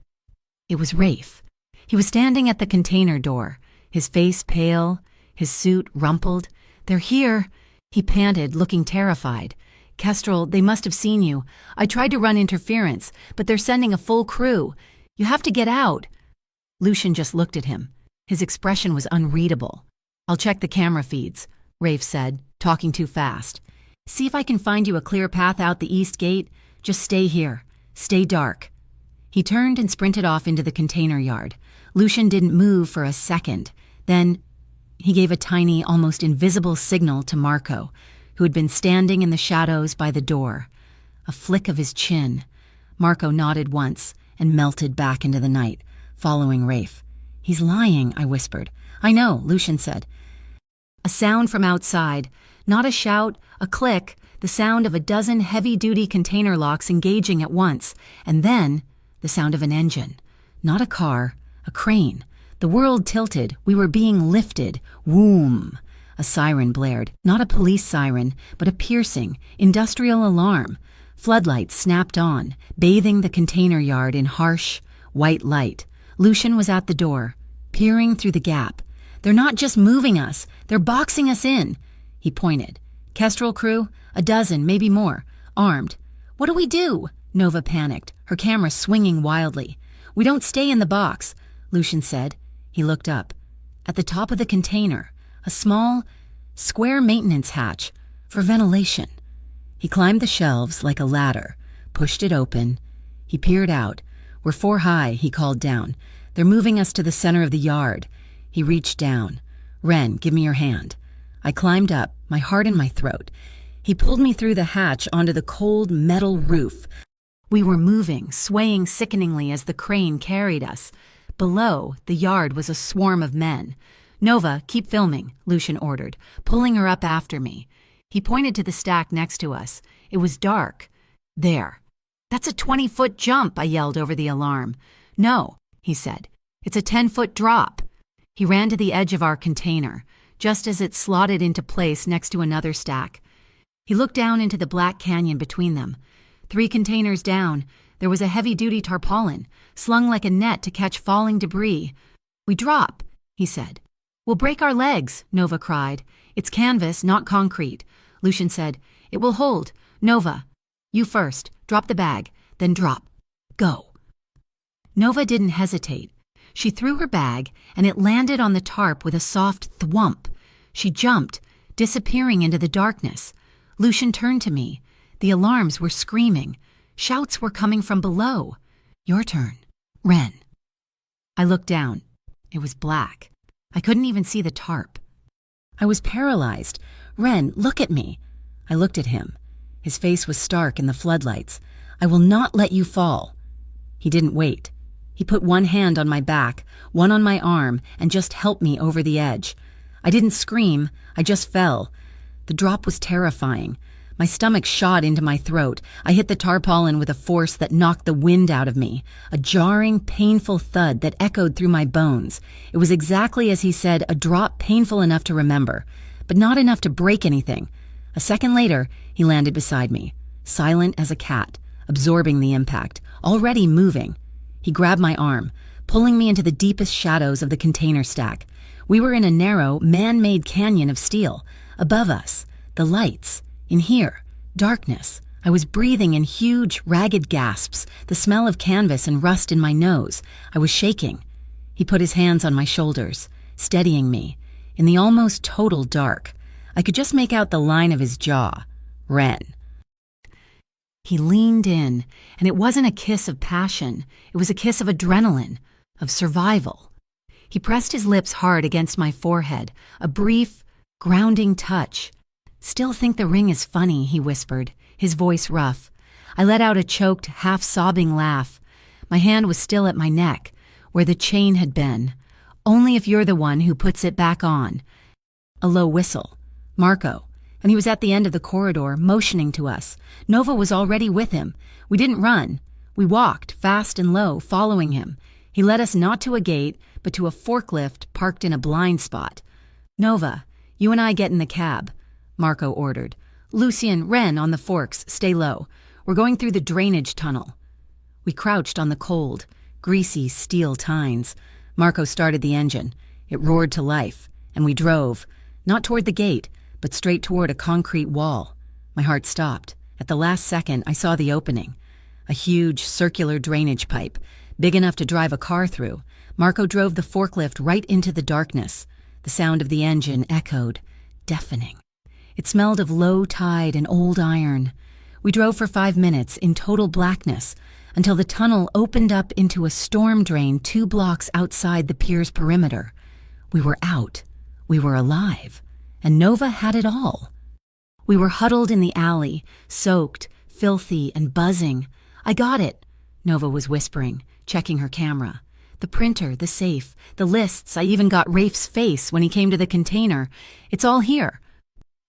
It was Rafe. He was standing at the container door, his face pale, his suit rumpled. They're here, he panted, looking terrified. Kestrel, they must have seen you. I tried to run interference, but they're sending a full crew. You have to get out. Lucian just looked at him. His expression was unreadable. I'll check the camera feeds, Rafe said, talking too fast. See if I can find you a clear path out the east gate. Just stay here. Stay dark. He turned and sprinted off into the container yard. Lucian didn't move for a second. Then he gave a tiny, almost invisible signal to Marco, who had been standing in the shadows by the door. A flick of his chin. Marco nodded once and melted back into the night, following Rafe. He's lying, I whispered. I know, Lucian said. A sound from outside, not a shout, a click, the sound of a dozen heavy-duty container locks engaging at once, and then the sound of an engine. Not a car, a crane. The world tilted. We were being lifted. Whoom. A siren blared. Not a police siren, but a piercing, industrial alarm. Floodlights snapped on, bathing the container yard in harsh, white light. Lucian was at the door, peering through the gap. They're not just moving us, they're boxing us in. He pointed. Kestrel crew, a dozen, maybe more, armed. What do we do? Nova panicked, her camera swinging wildly. We don't stay in the box, Lucian said. He looked up. At the top of the container, a small, square maintenance hatch for ventilation. He climbed the shelves like a ladder, pushed it open. He peered out. We're 4 high, he called down. They're moving us to the center of the yard. He reached down. Ren, give me your hand. I climbed up, my heart in my throat. He pulled me through the hatch onto the cold metal roof. We were moving, swaying sickeningly as the crane carried us. Below, the yard was a swarm of men. Nova, keep filming, Lucian ordered, pulling her up after me. He pointed to the stack next to us. It was dark. There. That's a 20-foot jump, I yelled over the alarm. No, he said. It's a 10-foot drop. He ran to the edge of our container, just as it slotted into place next to another stack. He looked down into the black canyon between them. 3 containers down, there was a heavy-duty tarpaulin, slung like a net to catch falling debris. We drop, he said. We'll break our legs, Nova cried. It's canvas, not concrete. Lucian said, it will hold. Nova, you first. Drop the bag, then drop. Go. Nova didn't hesitate. She threw her bag, and it landed on the tarp with a soft thwump. She jumped, disappearing into the darkness. Lucian turned to me. The alarms were screaming. Shouts were coming from below. Your turn. Ren. I looked down. It was black. I couldn't even see the tarp. I was paralyzed. Ren, look at me. I looked at him. His face was stark in the floodlights. I will not let you fall. He didn't wait. He put one hand on my back, one on my arm, and just helped me over the edge. I didn't scream. I just fell. The drop was terrifying. My stomach shot into my throat. I hit the tarpaulin with a force that knocked the wind out of me, a jarring, painful thud that echoed through my bones. It was exactly as he said, a drop painful enough to remember, but not enough to break anything. A second later, he landed beside me, silent as a cat, absorbing the impact, already moving. He grabbed my arm, pulling me into the deepest shadows of the container stack. We were in a narrow, man-made canyon of steel. Above us, the lights. In here, darkness. I was breathing in huge, ragged gasps, the smell of canvas and rust in my nose. I was shaking. He put his hands on my shoulders, steadying me. In the almost total dark, I could just make out the line of his jaw. Ren. He leaned in, and it wasn't a kiss of passion. It was a kiss of adrenaline, of survival. He pressed his lips hard against my forehead, a brief, grounding touch. "Still think the ring is funny," he whispered, his voice rough. I let out a choked, half-sobbing laugh. My hand was still at my neck, where the chain had been. "Only if you're the one who puts it back on." A low whistle. Marco. And he was at the end of the corridor, motioning to us. Nova was already with him. We didn't run. We walked, fast and low, following him. He led us not to a gate, but to a forklift parked in a blind spot. "Nova, you and I get in the cab," Marco ordered. "Lucien, Ren on the forks, stay low. We're going through the drainage tunnel." We crouched on the cold, greasy steel tines. Marco started the engine. It roared to life, and we drove, not toward the gate, but straight toward a concrete wall. My heart stopped. At the last second, I saw the opening. A huge, circular drainage pipe, big enough to drive a car through. Marco drove the forklift right into the darkness. The sound of the engine echoed, deafening. It smelled of low tide and old iron. We drove for 5 minutes in total blackness until the tunnel opened up into a storm drain 2 blocks outside the pier's perimeter. We were out. We were alive. And Nova had it all. We were huddled in the alley, soaked, filthy, and buzzing. "I got it," Nova was whispering, checking her camera. "The printer, the safe, the lists. I even got Rafe's face when he came to the container. It's all here."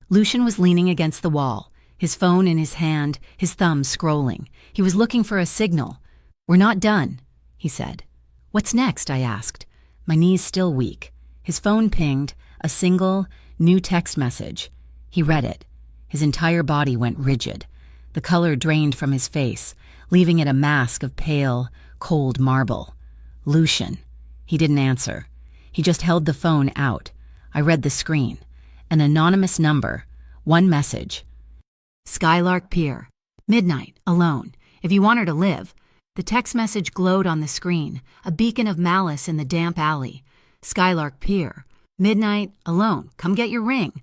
Lucien was leaning against the wall, his phone in his hand, his thumb scrolling. He was looking for a signal. "We're not done," he said. "What's next?" I asked, my knees still weak. His phone pinged, a single, new text message. He read it. His entire body went rigid. The color drained from his face, leaving it a mask of pale, cold marble. "Lucien." He didn't answer. He just held the phone out. I read the screen. An anonymous number. One message. "Skylark Pier. Midnight, alone. If you want her to live." The text message glowed on the screen, a beacon of malice in the damp alley. "Skylark Pier. Midnight, alone. Come get your ring."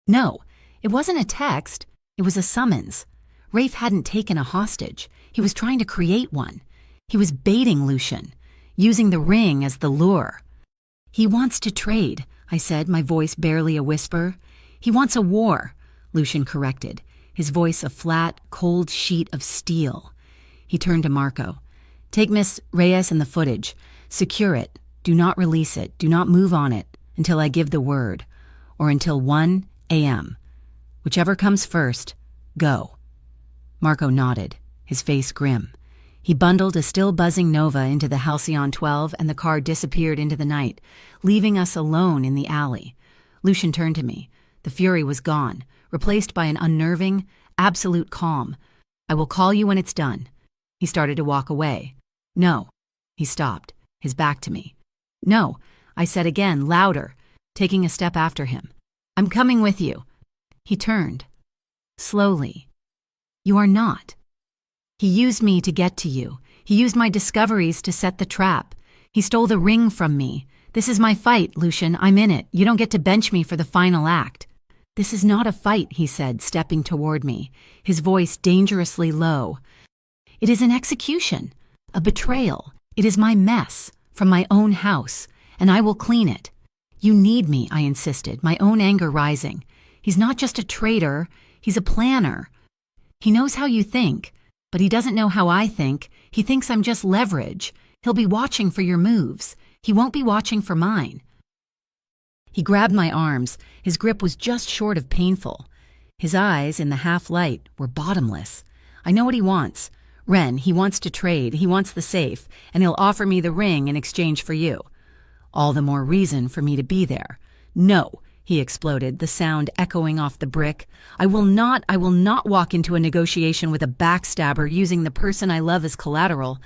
No, it wasn't a text. It was a summons. Rafe hadn't taken a hostage. He was trying to create one. He was baiting Lucien, using the ring as the lure. "He wants to trade," I said, my voice barely a whisper. "He wants a war," Lucien corrected, his voice a flat, cold sheet of steel. He turned to Marco. "Take Miss Reyes and the footage. Secure it. Do not release it. Do not move on it until I give the word, or until 1 a.m. Whichever comes first, go." Marco nodded, his face grim. He bundled a still buzzing Nova into the Halcyon 12 and the car disappeared into the night, leaving us alone in the alley. Lucien turned to me. The fury was gone, replaced by an unnerving, absolute calm. "I will call you when it's done." He started to walk away. "No." He stopped, his back to me. "No," I said again, louder, taking a step after him. "I'm coming with you." He turned. Slowly. "You are not. He used me to get to you. He used my discoveries to set the trap. He stole the ring from me. This is my fight, Lucien. I'm in it. You don't get to bench me for the final act." "This is not a fight," he said, stepping toward me, his voice dangerously low. "It is an execution, a betrayal. It is my mess from my own house, and I will clean it. You need me," I insisted, my own anger rising. "He's not just a traitor, he's a planner. He knows how you think, but he doesn't know how I think. He thinks I'm just leverage. He'll be watching for your moves. He won't be watching for mine." He grabbed my arms. His grip was just short of painful. His eyes, in the half-light, were bottomless. "I know what he wants. Ren, he wants to trade. He wants the safe, and he'll offer me the ring in exchange for you. All the more reason for me to be there." "No," he exploded, the sound echoing off the brick. I will not walk into a negotiation with a backstabber using the person I love as collateral."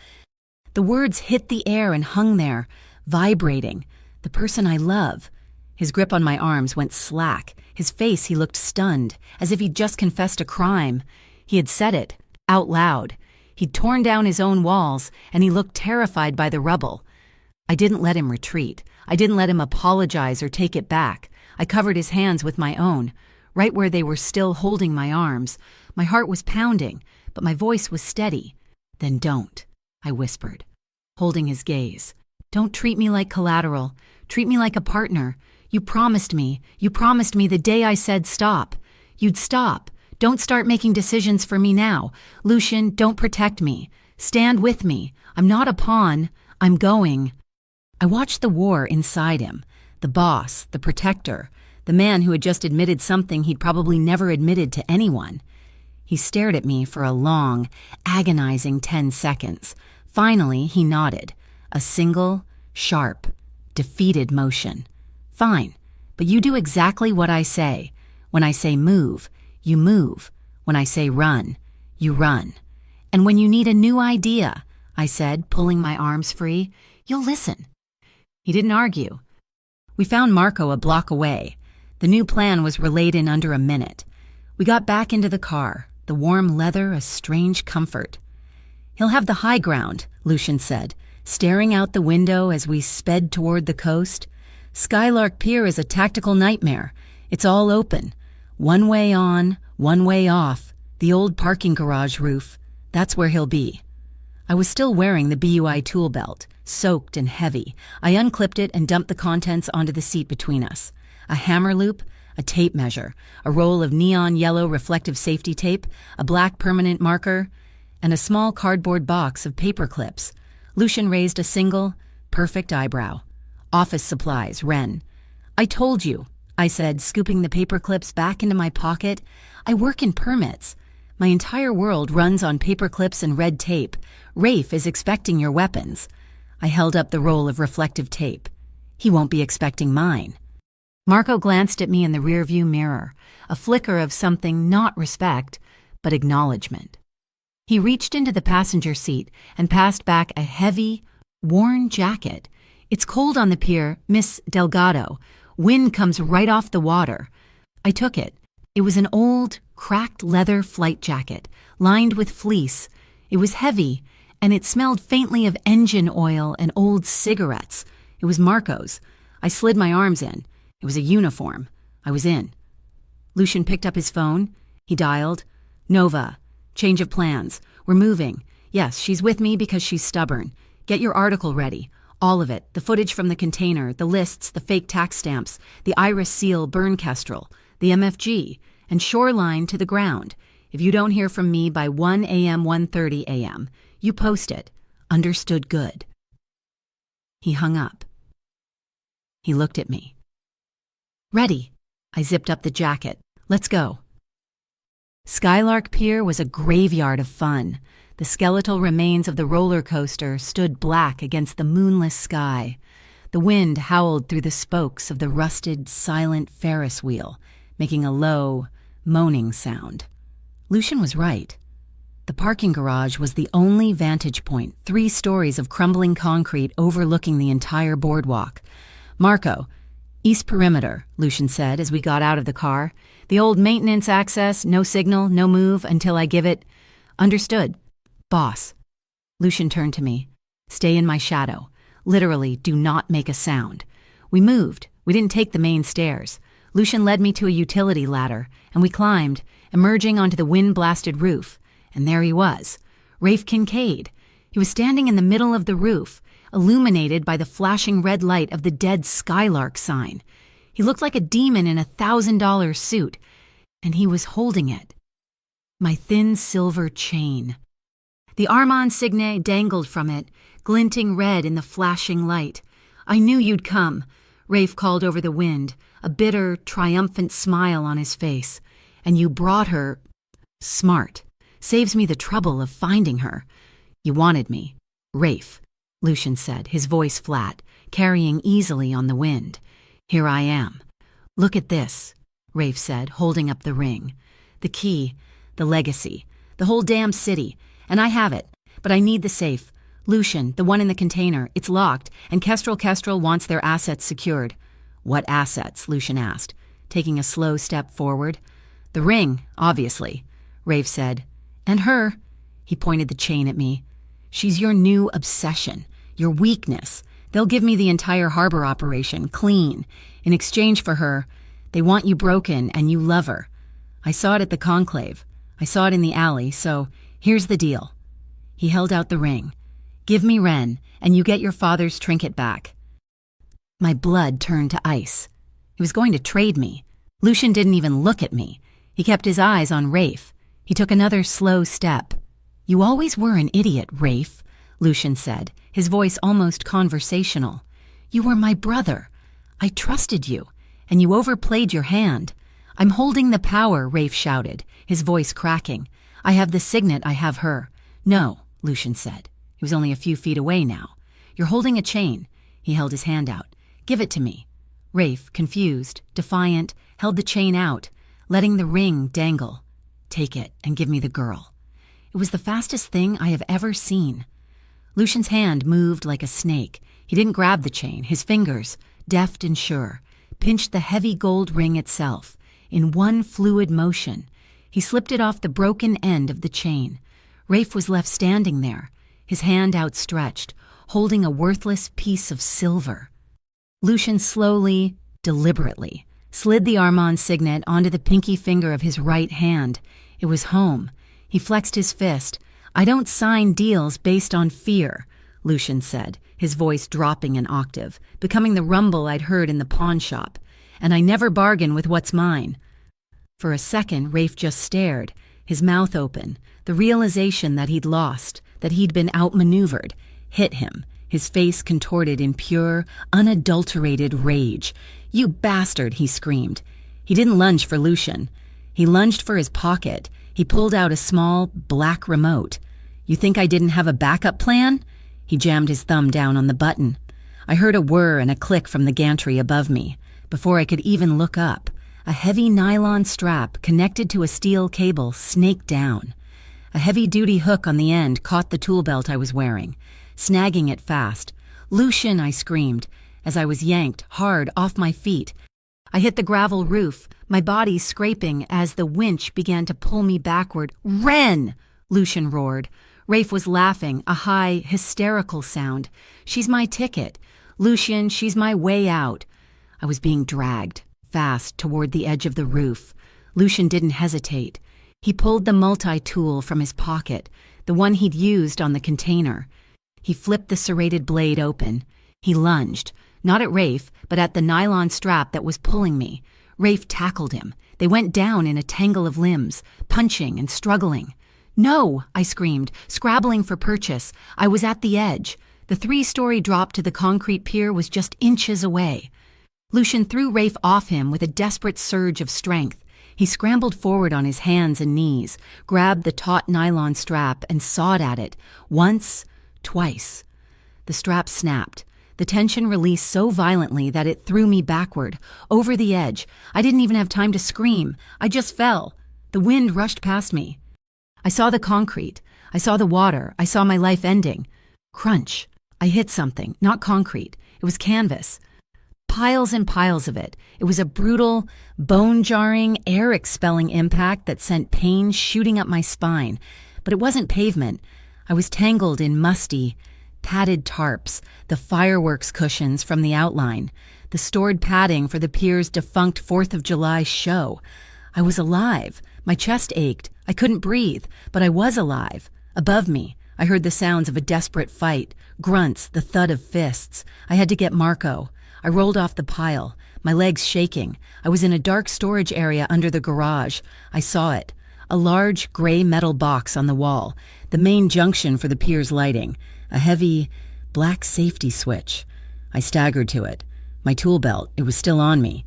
The words hit the air and hung there, vibrating. The person I love. His grip on my arms went slack. His face, he looked stunned, as if he'd just confessed a crime. He had said it, out loud. He'd torn down his own walls, and he looked terrified by the rubble. I didn't let him retreat. I didn't let him apologize or take it back. I covered his hands with my own, right where they were still holding my arms. My heart was pounding, but my voice was steady. "Then don't," I whispered, holding his gaze. "Don't treat me like collateral. Treat me like a partner. You promised me the day I said stop. You'd stop. Don't start making decisions for me now. Lucian, don't protect me. Stand with me. I'm not a pawn. I'm going." I watched the war inside him. The boss, the protector, the man who had just admitted something he'd probably never admitted to anyone. He stared at me for a long, agonizing 10 seconds. Finally, he nodded. A single, sharp, defeated motion. "Fine, but you do exactly what I say. When I say move, you move. When I say run, you run. And when you need a new idea," I said, pulling my arms free, "you'll listen." He didn't argue. We found Marco a block away. The new plan was relayed in under a minute. We got back into the car, the warm leather a strange comfort. "He'll have the high ground," Lucian said, staring out the window as we sped toward the coast. "Skylark Pier is a tactical nightmare. It's all open. One way on, one way off. The old parking garage roof. That's where he'll be." I was still wearing the BUI tool belt, soaked and heavy. I unclipped it and dumped the contents onto the seat between us. A hammer loop, a tape measure, a roll of neon yellow reflective safety tape, a black permanent marker, and a small cardboard box of paper clips. Lucian raised a single, perfect eyebrow. "Office supplies, Ren." "I told you," I said, scooping the paper clips back into my pocket. "I work in permits. My entire world runs on paper clips and red tape. Rafe is expecting your weapons." I held up the roll of reflective tape. "He won't be expecting mine." Marco glanced at me in the rearview mirror, a flicker of something not respect, but acknowledgement. He reached into the passenger seat and passed back a heavy, worn jacket. "It's cold on the pier, Miss Delgado. Wind comes right off the water." I took it. It was an old, cracked leather flight jacket, lined with fleece. It was heavy, and it smelled faintly of engine oil and old cigarettes. It was Marco's. I slid my arms in. It was a uniform. I was in. Lucian picked up his phone. He dialed. "Nova. Change of plans. We're moving. Yes, she's with me because she's stubborn. Get your article ready. All of it. The footage from the container, the lists, the fake tax stamps, the iris seal burn kestrel, the MFG, and shoreline to the ground. If you don't hear from me by 1 a.m., 1:30 a.m., you post it. Understood good." He hung up. He looked at me. "Ready." I zipped up the jacket. "Let's go." Skylark Pier was a graveyard of fun. The skeletal remains of the roller coaster stood black against the moonless sky. The wind howled through the spokes of the rusted, silent Ferris wheel, making a low, moaning sound. Lucian was right. The parking garage was the only vantage point, 3 stories of crumbling concrete overlooking the entire boardwalk. "Marco, east perimeter," Lucian said as we got out of the car. "The old maintenance access, no signal, no move until I give it." "Understood. Boss." Lucian turned to me. "Stay in my shadow. Literally, do not make a sound." We moved. We didn't take the main stairs. Lucian led me to a utility ladder, and we climbed, emerging onto the wind-blasted roof. And there he was, Rafe Kincaid. He was standing in the middle of the roof, illuminated by the flashing red light of the dead Skylark sign. He looked like a demon in a $1,000 suit, and he was holding it. My thin silver chain. The Armand Signet dangled from it, glinting red in the flashing light. "I knew you'd come," Rafe called over the wind, a bitter, triumphant smile on his face. "And you brought her. Smart. Saves me the trouble of finding her." "You wanted me." "Rafe," Lucian said, his voice flat, carrying easily on the wind. "Here I am." "Look at this," Rafe said, holding up the ring. "The key, the legacy, the whole damn city. And I have it, but I need the safe. Lucian, the one in the container, it's locked, and Kestrel wants their assets secured." "What assets?" Lucian asked, taking a slow step forward. "The ring, obviously," Rafe said. And her, he pointed the chain at me. She's your new obsession, your weakness. They'll give me the entire harbor operation, clean. In exchange for her, they want you broken and you love her. I saw it at the conclave. I saw it in the alley, so here's the deal. He held out the ring. Give me Ren, and you get your father's trinket back. My blood turned to ice. He was going to trade me. Lucian didn't even look at me. He kept his eyes on Rafe. He took another slow step. You always were an idiot, Rafe, Lucian said, his voice almost conversational. You were my brother. I trusted you, and you overplayed your hand. I'm holding the power, Rafe shouted, his voice cracking. I have the signet, I have her. No, Lucian said. He was only a few feet away now. You're holding a chain. He held his hand out. Give it to me. Rafe, confused, defiant, held the chain out, letting the ring dangle. Take it and give me the girl. It was the fastest thing I have ever seen. Lucian's hand moved like a snake. He didn't grab the chain. His fingers, deft and sure, pinched the heavy gold ring itself. In one fluid motion, he slipped it off the broken end of the chain. Rafe was left standing there, his hand outstretched, holding a worthless piece of silver. Lucian slowly, deliberately, slid the Armand signet onto the pinky finger of his right hand. It was home. He flexed his fist. I don't sign deals based on fear, Lucian said, his voice dropping an octave, becoming the rumble I'd heard in the pawn shop. And I never bargain with what's mine. For a second, Rafe just stared, his mouth open. The realization that he'd lost, that he'd been outmaneuvered, hit him, his face contorted in pure, unadulterated rage. You bastard, he screamed. He didn't lunge for Lucian. He lunged for his pocket. He pulled out a small, black remote. You think I didn't have a backup plan? He jammed his thumb down on the button. I heard a whir and a click from the gantry above me. Before I could even look up, a heavy nylon strap connected to a steel cable snaked down. A heavy-duty hook on the end caught the tool belt I was wearing, snagging it fast. Lucian, I screamed, as I was yanked hard off my feet. I hit the gravel roof, my body scraping as the winch began to pull me backward. Ren! Lucian roared. Rafe was laughing, a high, hysterical sound. She's my ticket. Lucian, she's my way out. I was being dragged, fast, toward the edge of the roof. Lucian didn't hesitate. He pulled the multi-tool from his pocket, the one he'd used on the container. He flipped the serrated blade open. He lunged, not at Rafe, but at the nylon strap that was pulling me. Rafe tackled him. They went down in a tangle of limbs, punching and struggling. No, I screamed, scrabbling for purchase. I was at the edge. The 3-story drop to the concrete pier was just inches away. Lucian threw Rafe off him with a desperate surge of strength. He scrambled forward on his hands and knees, grabbed the taut nylon strap and sawed at it. Once, twice. The strap snapped. The tension released so violently that it threw me backward, over the edge. I didn't even have time to scream. I just fell. The wind rushed past me. I saw the concrete. I saw the water. I saw my life ending. Crunch. I hit something, not concrete. It was canvas. Piles and piles of it. It was a brutal, bone-jarring, air-expelling impact that sent pain shooting up my spine. But it wasn't pavement. I was tangled in musty, padded tarps, the fireworks cushions from the outline, the stored padding for the pier's defunct 4th of July show. I was alive. My chest ached. I couldn't breathe, but I was alive. Above me, I heard the sounds of a desperate fight, grunts, the thud of fists. I had to get Marco. I rolled off the pile, my legs shaking. I was in a dark storage area under the garage. I saw it. A large, gray metal box on the wall, the main junction for the pier's lighting. A heavy, black safety switch. I staggered to it. My tool belt, it was still on me.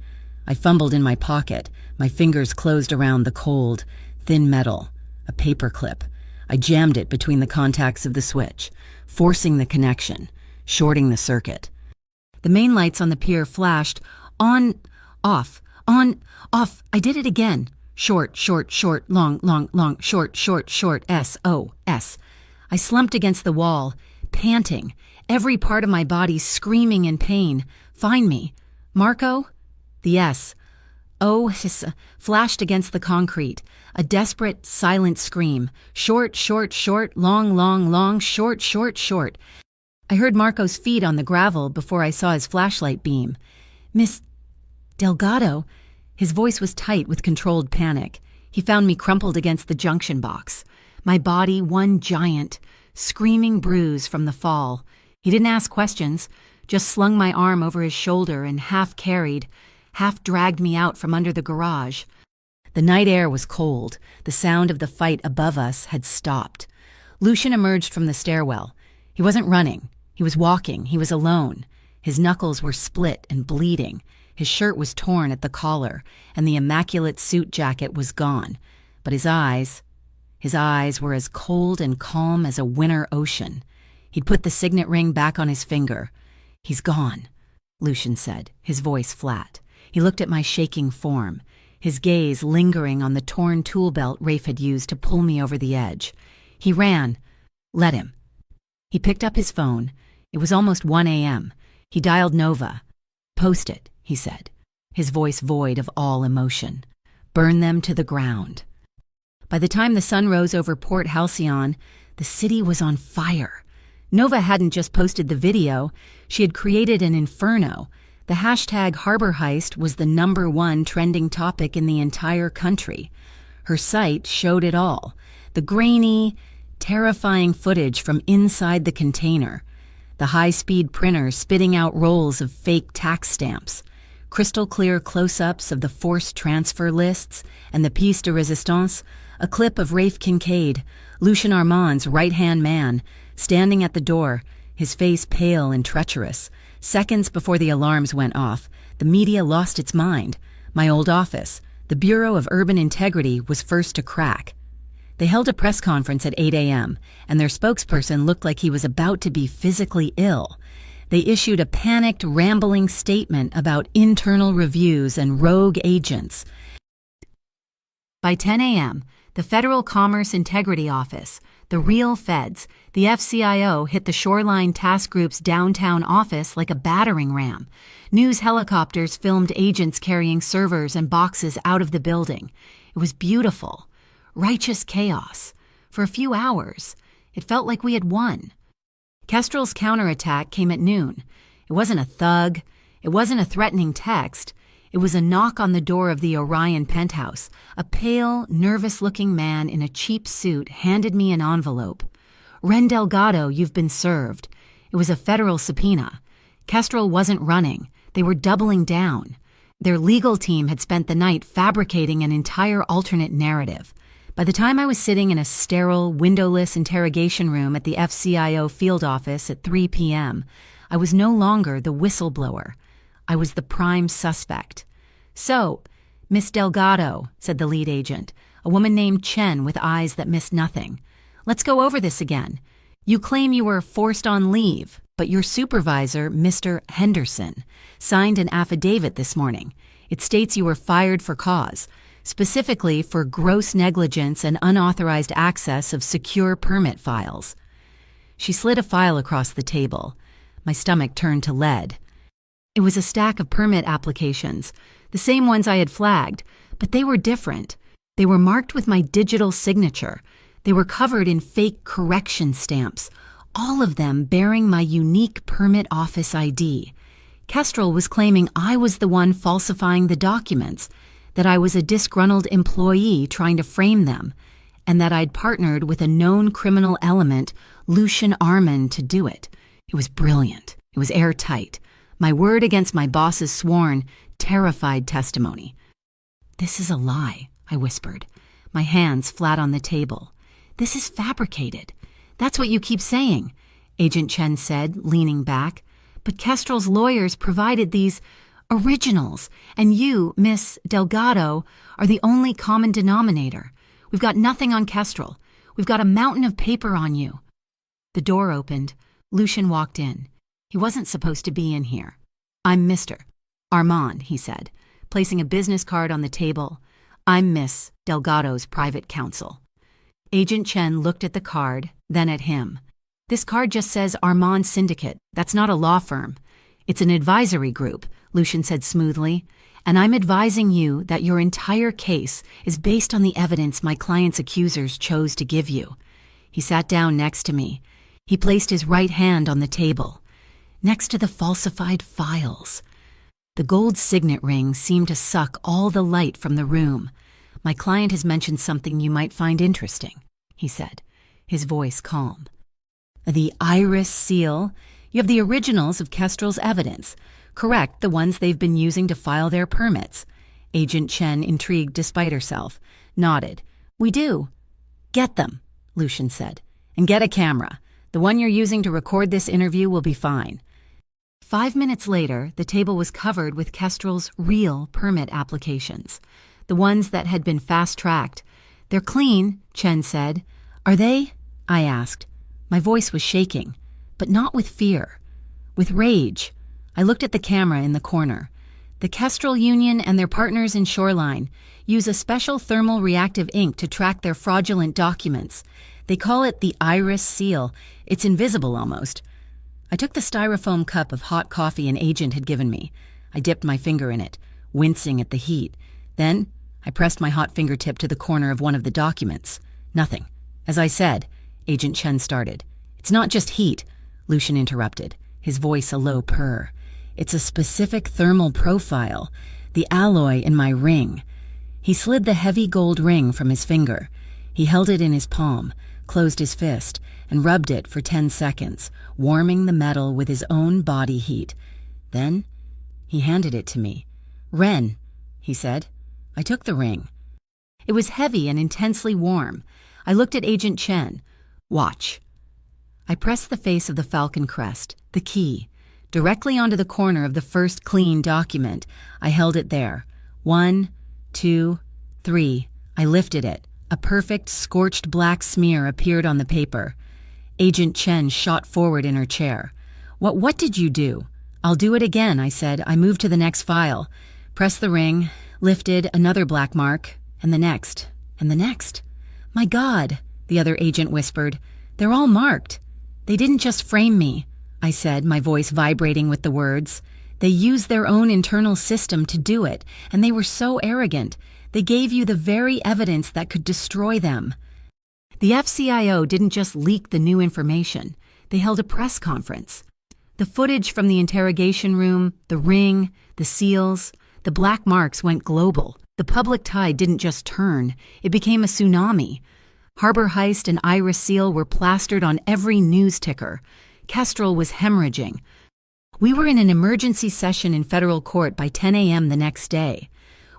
I fumbled in my pocket. My fingers closed around the cold, thin metal. A paper clip. I jammed it between the contacts of the switch, forcing the connection, shorting the circuit. The main lights on the pier flashed. On, off, on, off. I did it again. Short, short, short, long, long, long, short, short, short, S-O-S. I slumped against the wall, panting, every part of my body screaming in pain. Find me. Marco? The S. "Oh," flashed against the concrete, a desperate, silent scream. Short, short, short, long, long, long, short, short, short. I heard Marco's feet on the gravel before I saw his flashlight beam. "Miss Delgado?" His voice was tight with controlled panic. He found me crumpled against the junction box. My body one giant, screaming bruise from the fall. He didn't ask questions, just slung my arm over his shoulder and half carried, half dragged me out from under the garage. The night air was cold. The sound of the fight above us had stopped. Lucian emerged from the stairwell. He wasn't running. He was walking. He was alone. His knuckles were split and bleeding. His shirt was torn at the collar, and the immaculate suit jacket was gone. But his eyes were as cold and calm as a winter ocean. He'd put the signet ring back on his finger. "He's gone," Lucian said, his voice flat. He looked at my shaking form, his gaze lingering on the torn tool belt Rafe had used to pull me over the edge. He ran. "Let him." He picked up his phone. It was almost 1 a.m. He dialed Nova. "Post it," he said, his voice void of all emotion. "Burn them to the ground." By the time the sun rose over Port Halcyon, the city was on fire. Nova hadn't just posted the video, she had created an inferno. The hashtag Harbor Heist was the #1 trending topic in the entire country. Her site showed it all. The grainy, terrifying footage from inside the container. The high-speed printer spitting out rolls of fake tax stamps. Crystal-clear close-ups of the forced transfer lists and the piece de resistance, a clip of Rafe Kincaid, Lucien Armand's right-hand man, standing at the door, his face pale and treacherous. Seconds before the alarms went off, the media lost its mind. My old office, the Bureau of Urban Integrity, was first to crack. They held a press conference at 8 a.m., and their spokesperson looked like he was about to be physically ill. They issued a panicked, rambling statement about internal reviews and rogue agents. By 10 a.m., the Federal Commerce Integrity Office, the real feds, the FCIO hit the Shoreline Task Group's downtown office like a battering ram. News helicopters filmed agents carrying servers and boxes out of the building. It was beautiful. Righteous chaos. For a few hours, it felt like we had won. Kestrel's counterattack came at noon. It wasn't a thug. It wasn't a threatening text. It was a knock on the door of the Orion penthouse. A pale, nervous-looking man in a cheap suit handed me an envelope. "Ren Delgado, you've been served." It was a federal subpoena. Kestrel wasn't running. They were doubling down. Their legal team had spent the night fabricating an entire alternate narrative. By the time I was sitting in a sterile, windowless interrogation room at the FCIO field office at 3 p.m., I was no longer the whistleblower. I was the prime suspect. "So, Miss Delgado," said the lead agent, a woman named Chen with eyes that missed nothing. "Let's go over this again. You claim you were forced on leave, but your supervisor, Mr. Henderson, signed an affidavit this morning. It states you were fired for cause, specifically for gross negligence and unauthorized access of secure permit files." She slid a file across the table. My stomach turned to lead. It was a stack of permit applications, the same ones I had flagged, but they were different. They were marked with my digital signature. They were covered in fake correction stamps, all of them bearing my unique permit office ID. Kestrel was claiming I was the one falsifying the documents, that I was a disgruntled employee trying to frame them, and that I'd partnered with a known criminal element, Lucien Armand, to do it. It was brilliant. It was airtight. My word against my boss's sworn, terrified testimony. "This is a lie," I whispered, my hands flat on the table. "This is fabricated. That's what you keep saying," Agent Chen said, leaning back. "But Kestrel's lawyers provided these originals, and you, Miss Delgado, are the only common denominator. We've got nothing on Kestrel. We've got a mountain of paper on you." The door opened. Lucien walked in. He wasn't supposed to be in here. "I'm Mr. Armand," he said, placing a business card on the table. "I'm Miss Delgado's private counsel." Agent Chen looked at the card, then at him. "This card just says Armand Syndicate. That's not a law firm. It's an advisory group," Lucien said smoothly. and I'm advising you that your entire case is based on the evidence my client's accusers chose to give you." He sat down next to me. He placed his right hand on the table, next to the falsified files. The gold signet ring seemed to suck all the light from the room. "My client has mentioned something you might find interesting," he said, his voice calm. "The iris seal. You have the originals of Kestrel's evidence. Correct, the ones they've been using to file their permits." Agent Chen, intrigued despite herself, nodded. "We do." "Get them," Lucian said, "and get a camera. The one you're using to record this interview will be fine." 5 minutes later, the table was covered with Kestrel's real permit applications, the ones that had been fast-tracked. "They're clean," Chen said. "Are they?" I asked. My voice was shaking, but not with fear, with rage. I looked at the camera in the corner. The Kestrel Union and their partners in Shoreline use a special thermal reactive ink to track their fraudulent documents. They call it the iris seal. It's invisible almost. I took the styrofoam cup of hot coffee an agent had given me. I dipped my finger in it, wincing at the heat. Then I pressed my hot fingertip to the corner of one of the documents. Nothing. "As I said," Agent Chen started. "It's not just heat," Lucian interrupted, his voice a low purr. "It's a specific thermal profile, the alloy in my ring." He slid the heavy gold ring from his finger. He held it in his palm, closed his fist, and rubbed it for 10 seconds, warming the metal with his own body heat. Then he handed it to me. "Ren," he said. I took the ring. It was heavy and intensely warm. I looked at Agent Chen. "Watch." I pressed the face of the falcon crest, the key, directly onto the corner of the first clean document. I held it there. 1, 2, 3. I lifted it. A perfect, scorched black smear appeared on the paper. Agent Chen shot forward in her chair. What did you do?" "I'll do it again," I said. I moved to the next file. Pressed the ring, lifted another black mark, and the next, and the next. "My God," the other agent whispered. "They're all marked." "They didn't just frame me," I said, my voice vibrating with the words. "They used their own internal system to do it, and they were so arrogant. They gave you the very evidence that could destroy them." The FCIO didn't just leak the new information. They held a press conference. The footage from the interrogation room, the ring, the seals, the black marks went global. The public tide didn't just turn, it became a tsunami. Harbor Heist and Iris Seal were plastered on every news ticker. Kestrel was hemorrhaging. We were in an emergency session in federal court by 10 a.m. the next day.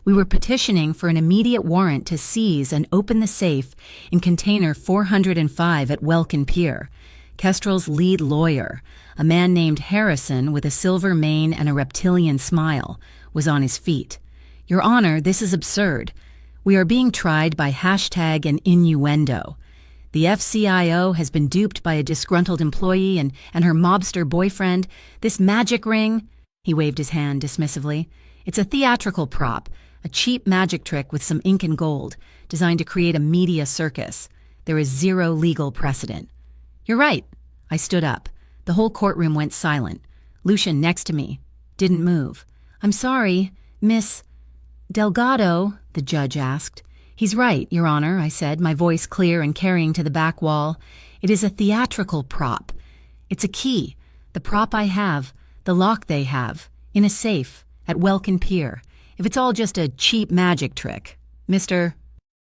We were petitioning for an immediate warrant to seize and open the safe in container 405 at Welkin Pier. Kestrel's lead lawyer, a man named Harrison with a silver mane and a reptilian smile, was on his feet. "Your Honor, this is absurd. We are being tried by hashtag and innuendo. The FCIO has been duped by a disgruntled employee and her mobster boyfriend. This magic ring," he waved his hand dismissively, "it's a theatrical prop, a cheap magic trick with some ink and gold, designed to create a media circus. There is zero legal precedent." "You're right." I stood up. The whole courtroom went silent. Lucian, next to me, didn't move. "I'm sorry, Miss Delgado," the judge asked. "He's right, Your Honor," I said, my voice clear and carrying to the back wall. "It is a theatrical prop. It's a key, the prop I have, the lock they have, in a safe at Welkin Pier. If it's all just a cheap magic trick, Mr.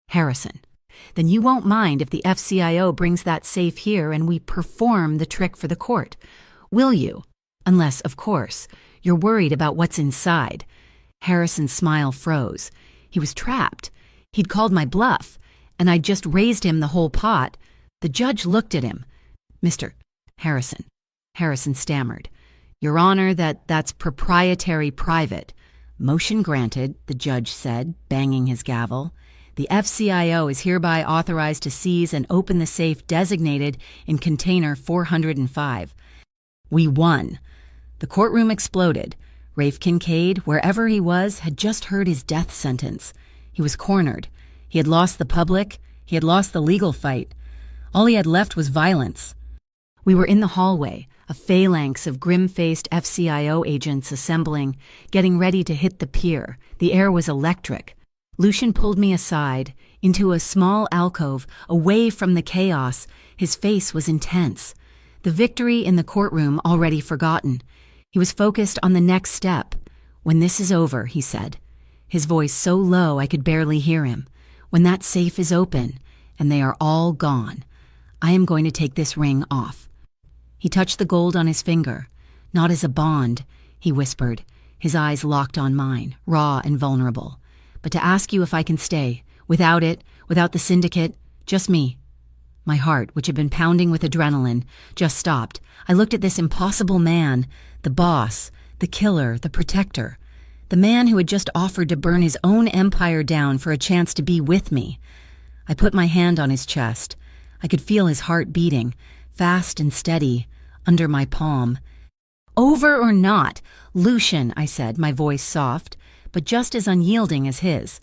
Harrison, then you won't mind if the FCIO brings that safe here and we perform the trick for the court, will you? Unless, of course, you're worried about what's inside." Harrison's smile froze. He was trapped. He'd called my bluff, and I'd just raised him the whole pot. The judge looked at him. "Mr. Harrison," Harrison stammered. "Your Honor, that's proprietary private." "Motion granted," the judge said, banging his gavel. "The FCIO is hereby authorized to seize and open the safe designated in container 405. We won. The courtroom exploded. Rafe Kincaid, wherever he was, had just heard his death sentence. He was cornered. He had lost the public. He had lost the legal fight. All he had left was violence. We were in the hallway, a phalanx of grim-faced FCIO agents assembling, getting ready to hit the pier. The air was electric. Lucian pulled me aside, into a small alcove, away from the chaos. His face was intense. The victory in the courtroom already forgotten. He was focused on the next step. "When this is over," he said, his voice so low I could barely hear him, "when that safe is open, and they are all gone, I am going to take this ring off." He touched the gold on his finger. "Not as a bond," he whispered, his eyes locked on mine, raw and vulnerable, "but to ask you if I can stay, without it, without the syndicate, just me." My heart, which had been pounding with adrenaline, just stopped. I looked at this impossible man, the boss, the killer, the protector, the man who had just offered to burn his own empire down for a chance to be with me. I put my hand on his chest. I could feel his heart beating, fast and steady, under my palm. "Over or not, Lucian," I said, my voice soft, but just as unyielding as his.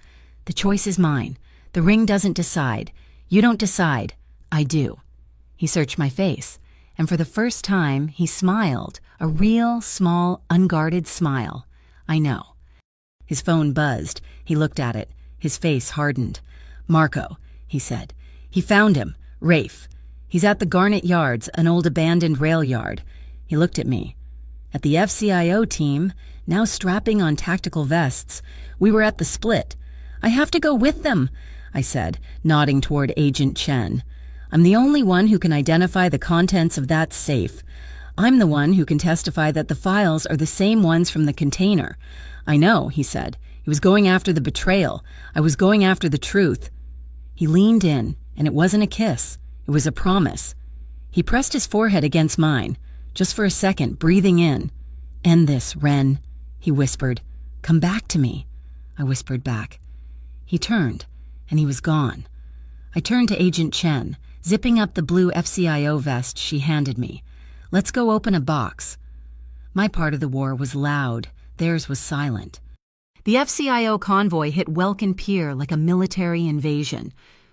"The choice is mine. The ring doesn't decide. You don't decide. I do." He searched my face, and for the first time he smiled, a real, small, unguarded smile. "I know." His phone buzzed. He looked at it. His face hardened. "Marco," he said. "He found him. Rafe. He's at the Garnet Yards, an old abandoned rail yard." He looked at me. "At the FCIO team, now strapping on tactical vests. We were at the split. I have to go with them," I said, nodding toward Agent Chen. "I'm the only one who can identify the contents of that safe. I'm the one who can testify that the files are the same ones from the container." "I know," he said. "He was going after the betrayal. I was going after the truth." He leaned in, and it wasn't a kiss. It was a promise. He pressed his forehead against mine, just for a second, breathing in. "End this, Ren," he whispered. "Come back to me," I whispered back. He turned, and he was gone. I turned to Agent Chen, zipping up the blue FCIO vest she handed me. "Let's go open a box." My part of the war was loud. Theirs was silent. The FCIO convoy hit Welkin Pier like a military invasion.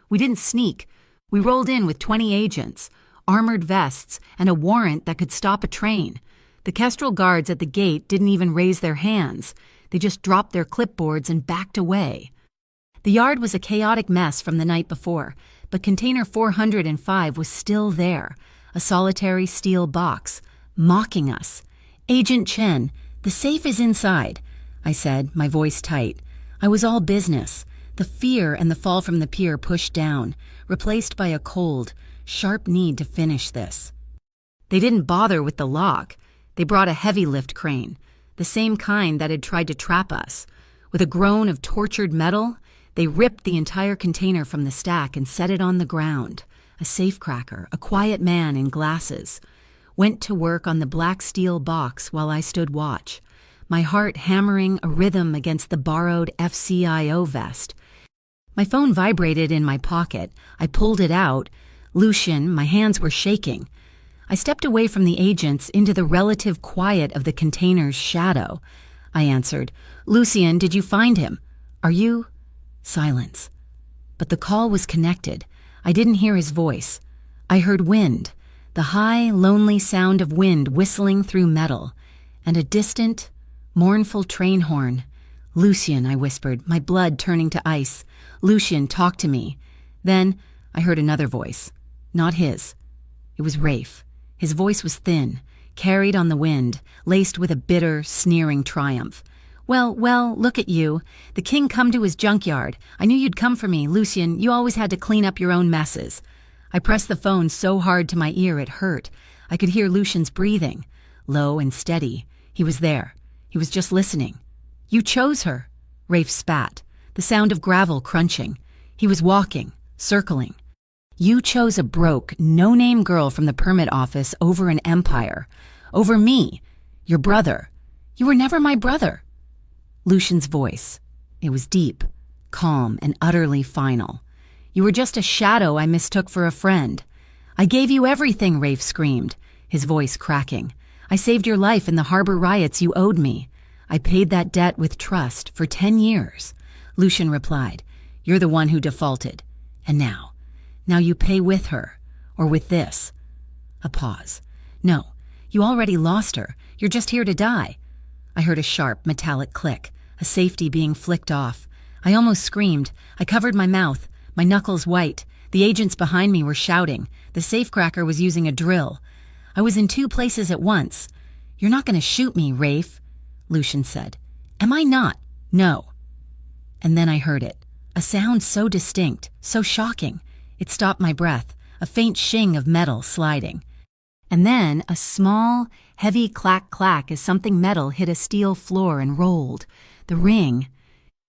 We didn't sneak. We rolled in with 20 agents, armored vests, and a warrant that could stop a train. The Kestrel guards at the gate didn't even raise their hands. They just dropped their clipboards and backed away. The yard was a chaotic mess from the night before, but container 405 was still there, a solitary steel box, mocking us. "Agent Chen, the safe is inside," I said, my voice tight. I was all business. The fear and the fall from the pier pushed down, replaced by a cold, sharp need to finish this. They didn't bother with the lock. They brought a heavy lift crane, the same kind that had tried to trap us. With a groan of tortured metal, they ripped the entire container from the stack and set it on the ground. A safecracker, a quiet man in glasses, went to work on the black steel box while I stood watch, my heart hammering a rhythm against the borrowed FCIO vest. My phone vibrated in my pocket. I pulled it out. "Lucian," my hands were shaking. I stepped away from the agents into the relative quiet of the container's shadow. I answered, "Lucian, did you find him? Are you—" Silence. But the call was connected. I didn't hear his voice. I heard wind, the high, lonely sound of wind whistling through metal, and a distant, mournful train horn. "Lucian," I whispered, my blood turning to ice. "Lucian, talk to me." Then I heard another voice. Not his. It was Rafe. His voice was thin, carried on the wind, laced with a bitter, sneering triumph. Well, look at you. The king come to his junkyard. I knew you'd come for me, Lucian. You always had to clean up your own messes." I pressed the phone so hard to my ear it hurt. I could hear Lucian's breathing, low and steady. He was there. He was just listening. "You chose her." Rafe spat, the sound of gravel crunching. He was walking, circling. "You chose a broke, no-name girl from the permit office over an empire. Over me, your brother. You were never my brother." Lucian's voice. It was deep, calm, and utterly final. "You were just a shadow I mistook for a friend." "I gave you everything," Rafe screamed, his voice cracking. "I saved your life in the harbor riots. You owed me. I paid that debt with trust for 10 years. Lucian replied, "You're the one who defaulted. And now you pay with her, or with this." A pause. "No, You already lost her. You're just here to die. I heard a sharp, metallic click, a safety being flicked off. I almost screamed. I covered my mouth, my knuckles white. The agents behind me were shouting. The safecracker was using a drill. I was in two places at once. "You're not going to shoot me, Rafe," Lucian said. "Am I not?" "No." And then I heard it. A sound so distinct, so shocking. It stopped my breath, a faint shing of metal sliding. And then a small, heavy clack-clack as something metal hit a steel floor and rolled. The ring.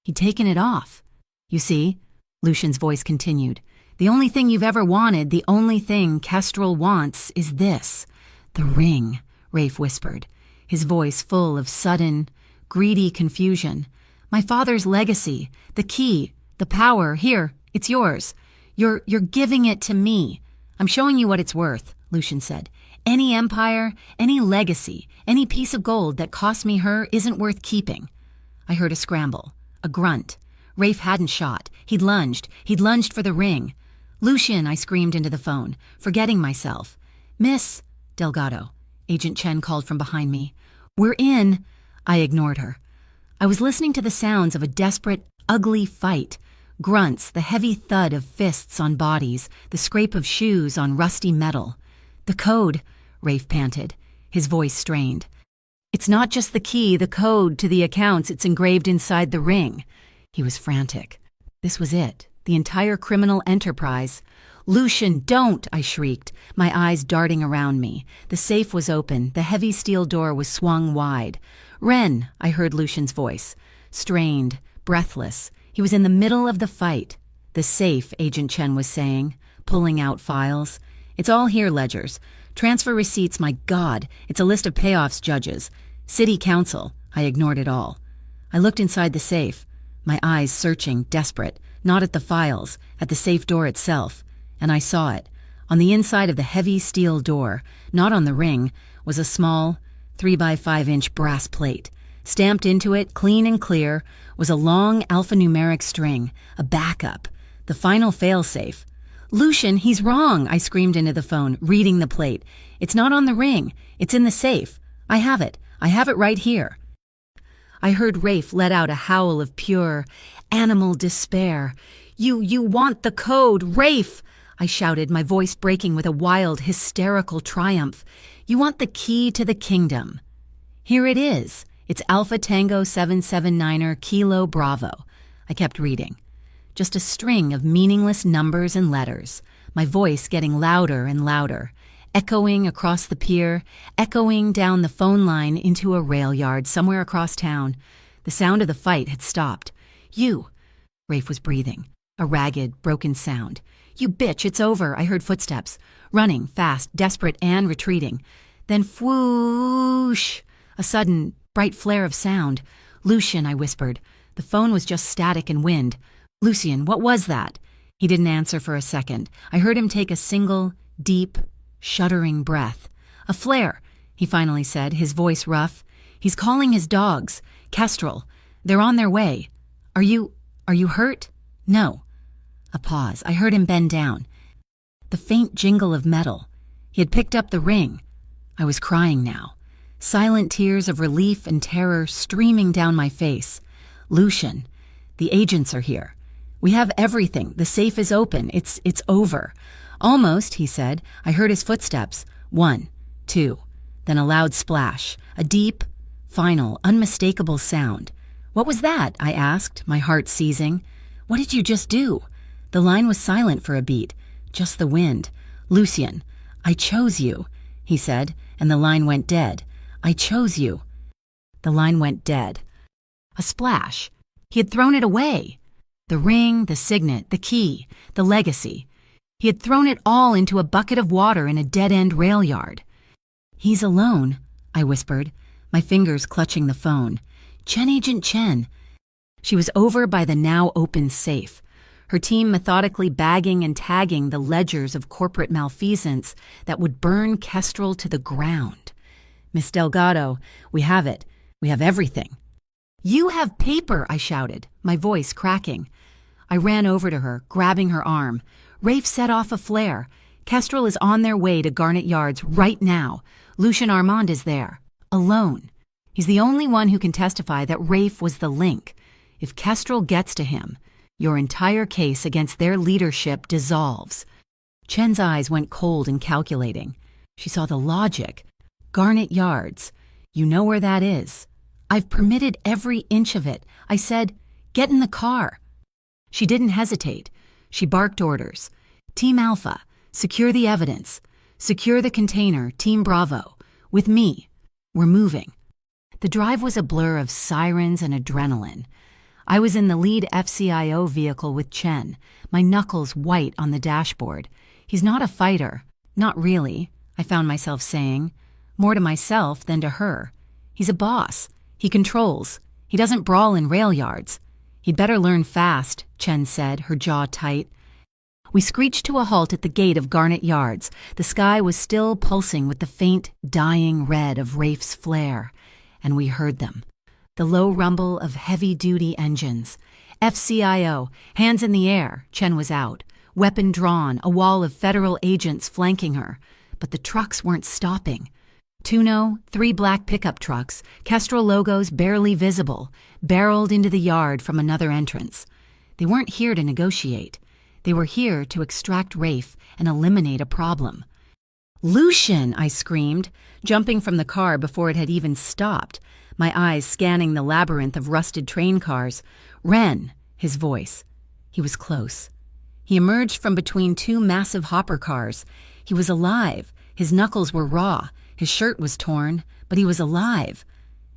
He'd taken it off. "You see," Lucian's voice continued, "the only thing you've ever wanted, the only thing Kestrel wants is this." "The ring," Rafe whispered, his voice full of sudden, greedy confusion. "My father's legacy, the key, the power. Here, it's yours. You're giving it to me. I'm showing you what it's worth," Lucian said. "Any empire, any legacy, any piece of gold that cost me her isn't worth keeping." I heard a scramble, a grunt. Rafe hadn't shot. He'd lunged for the ring. "Lucian," I screamed into the phone, forgetting myself. "Miss Delgado," Agent Chen called from behind me. "We're in." I ignored her. I was listening to the sounds of a desperate, ugly fight. Grunts, the heavy thud of fists on bodies, the scrape of shoes on rusty metal. "The code," Rafe panted, his voice strained. "It's not just the key, the code to the accounts. It's engraved inside the ring." He was frantic. This was it, the entire criminal enterprise. "Lucian, don't!" I shrieked, my eyes darting around me. The safe was open, the heavy steel door was swung wide. "Ren," I heard Lucian's voice, strained, breathless. He was in the middle of the fight. "The safe," Agent Chen was saying, pulling out files. "It's all here, ledgers. Transfer receipts, my God. It's a list of payoffs, judges. City council." I ignored it all. I looked inside the safe, my eyes searching, desperate, not at the files, at the safe door itself. And I saw it. On the inside of the heavy steel door, not on the ring, was a small 3x5-inch brass plate. Stamped into it, clean and clear, was a long alphanumeric string, a backup, the final failsafe. "Lucian, he's wrong," I screamed into the phone, reading the plate. "It's not on the ring. It's in the safe. I have it. I have it right here." I heard Rafe let out a howl of pure, animal despair. You want the code, Rafe!" I shouted, my voice breaking with a wild, hysterical triumph. "You want the key to the kingdom. Here it is. It's Alpha Tango 779er Kilo Bravo." I kept reading. Just a string of meaningless numbers and letters, my voice getting louder and louder, echoing across the pier, echoing down the phone line into a rail yard somewhere across town. The sound of the fight had stopped. "You," Rafe was breathing, a ragged, broken sound. "You bitch, it's over." I heard footsteps, running, fast, desperate, and retreating. Then whoosh, a sudden, bright flare of sound. "Lucian," I whispered. The phone was just static and wind. "Lucian, what was that?" He didn't answer for a second. I heard him take a single, deep, shuddering breath. "A flare," he finally said, his voice rough. "He's calling his dogs. Kestrel. They're on their way. Are you hurt?" "No." A pause. I heard him bend down. The faint jingle of metal. He had picked up the ring. I was crying now. Silent tears of relief and terror streaming down my face. "Lucian, the agents are here. We have everything. The safe is open. It's over." "Almost," he said. I heard his footsteps. 1, 2, then a loud splash. A deep, final, unmistakable sound. "What was that?" I asked, my heart seizing. "What did you just do?" The line was silent for a beat, just the wind. "Lucian, I chose you," he said, and the line went dead. "I chose you." The line went dead. A splash. He had thrown it away. The ring, the signet, the key, the legacy. He had thrown it all into a bucket of water in a dead-end rail yard. "He's alone," I whispered, my fingers clutching the phone. Agent Chen." She was over by the now open safe, her team methodically bagging and tagging the ledgers of corporate malfeasance that would burn Kestrel to the ground. "Miss Delgado, we have it. We have everything." "You have paper," I shouted, my voice cracking. I ran over to her, grabbing her arm. Rafe set off a flare. Kestrel is on their way to Garnet Yards right now. Lucian Armand is there, alone. He's the only one who can testify that Rafe was the link. If Kestrel gets to him, your entire case against their leadership dissolves." Chen's eyes went cold and calculating. She saw the logic. Garnet Yards. You know where that is. I've permitted every inch of it. I said, "Get in the car." She didn't hesitate. She barked orders. "Team Alpha, secure the evidence. Secure the container, Team Bravo. With me. We're moving." The drive was a blur of sirens and adrenaline. I was in the lead FCIO vehicle with Chen, my knuckles white on the dashboard. He's not a fighter. Not really, I found myself saying. More to myself than to her. He's a boss. He controls. He doesn't brawl in rail yards. "He'd better learn fast," Chen said, her jaw tight. We screeched to a halt at the gate of Garnet Yards. The sky was still pulsing with the faint, dying red of Rafe's flare. And we heard them. The low rumble of heavy-duty engines. FCIO, hands in the air, Chen was out. Weapon drawn, a wall of federal agents flanking her. But the trucks weren't stopping. Tuno, 3 black pickup trucks, Kestrel logos barely visible, barreled into the yard from another entrance. They weren't here to negotiate. They were here to extract Rafe and eliminate a problem. "Lucian!" I screamed, jumping from the car before it had even stopped, my eyes scanning the labyrinth of rusted train cars. "Ren!" his voice. He was close. He emerged from between 2 massive hopper cars. He was alive. His knuckles were raw. His shirt was torn, but he was alive.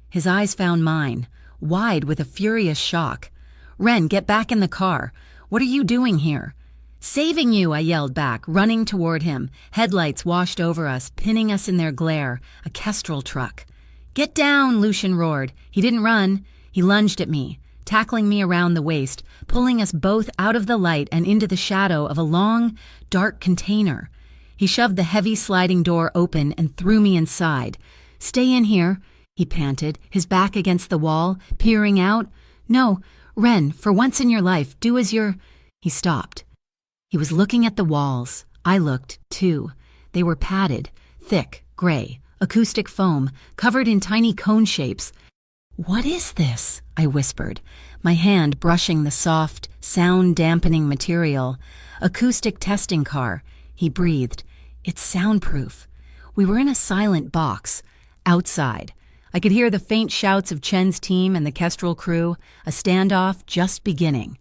His eyes found mine, wide with a furious shock. "Ren, get back in the car. What are you doing here?" "Saving you," I yelled back, running toward him. Headlights washed over us, pinning us in their glare. A Kestrel truck. "Get down," Lucian roared. He didn't run. He lunged at me, tackling me around the waist, pulling us both out of the light and into the shadow of a long, dark container. He shoved the heavy sliding door open and threw me inside. "Stay in here," he panted, his back against the wall, peering out. "No, Ren, for once in your life, do as you're—" He stopped. He was looking at the walls. I looked, too. They were padded, thick, gray, acoustic foam, covered in tiny cone shapes. "What is this?" I whispered, my hand brushing the soft, sound-dampening material. "Acoustic testing car," he breathed. "It's soundproof." We were in a silent box, outside. I could hear the faint shouts of Chen's team and the Kestrel crew, a standoff just beginning.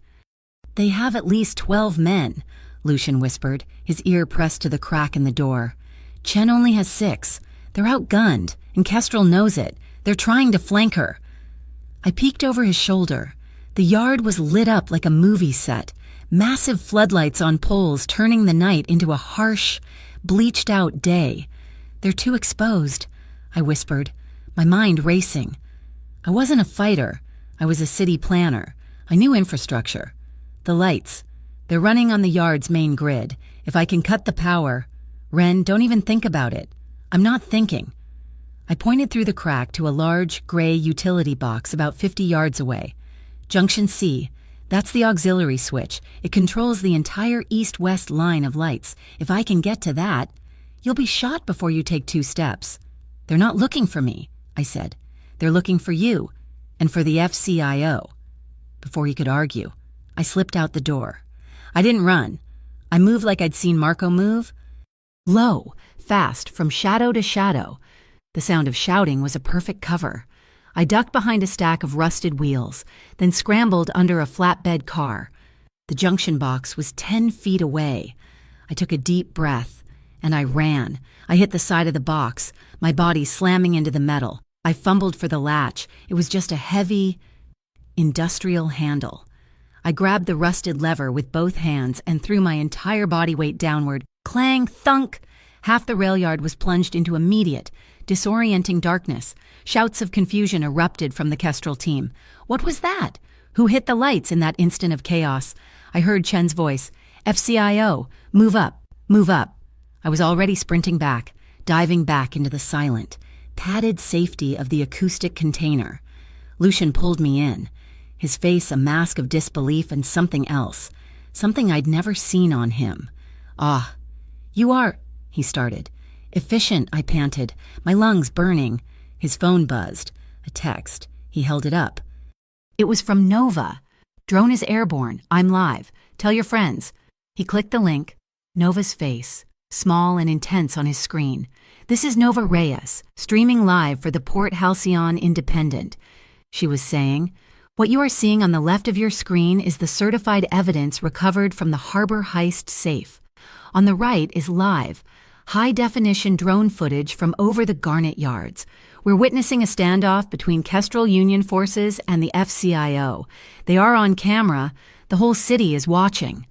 "They have at least 12 men," Lucian whispered, his ear pressed to the crack in the door. "Chen only has 6. They're outgunned, and Kestrel knows it. They're trying to flank her." I peeked over his shoulder. The yard was lit up like a movie set, massive floodlights on poles turning the night into a harsh, bleached-out day. "They're too exposed," I whispered, my mind racing. I wasn't a fighter. I was a city planner. I knew infrastructure. The lights. They're running on the yard's main grid. If I can cut the power— Ren, don't even think about it. I'm not thinking. I pointed through the crack to a large, gray utility box about 50 yards away. "Junction C. That's the auxiliary switch. It controls the entire east-west line of lights. If I can get to that, you'll be shot before you take 2 steps. "They're not looking for me," I said. "They're looking for you, and for the FCIO. Before he could argue, I slipped out the door. I didn't run. I moved like I'd seen Marco move. Low, fast, from shadow to shadow. The sound of shouting was a perfect cover. I ducked behind a stack of rusted wheels, then scrambled under a flatbed car. The junction box was 10 feet away. I took a deep breath, and I ran. I hit the side of the box, my body slamming into the metal. I fumbled for the latch. It was just a heavy, industrial handle. I grabbed the rusted lever with both hands and threw my entire body weight downward. Clang, thunk! Half the rail yard was plunged into immediate, disorienting darkness. Shouts of confusion erupted from the Kestrel team. What was that? Who hit the lights in that instant of chaos? I heard Chen's voice. "FCIO, move up, move up." I was already sprinting back, diving back into the silent, padded safety of the acoustic container. Lucian pulled me in, his face a mask of disbelief and something else, something I'd never seen on him. "Ah, "You are," he started. "Efficient," I panted, my lungs burning. His phone buzzed. A text. He held it up. It was from Nova. "Drone is airborne. I'm live. Tell your friends." He clicked the link. Nova's face, small and intense on his screen. "This is Nova Reyes, streaming live for the Port Halcyon Independent," she was saying. "What you are seeing on the left of your screen is the certified evidence recovered from the Harbor Heist safe. On the right is live, high-definition drone footage from over the Garnet Yards. We're witnessing a standoff between Kestrel Union forces and the FCIO. They are on camera. The whole city is watching."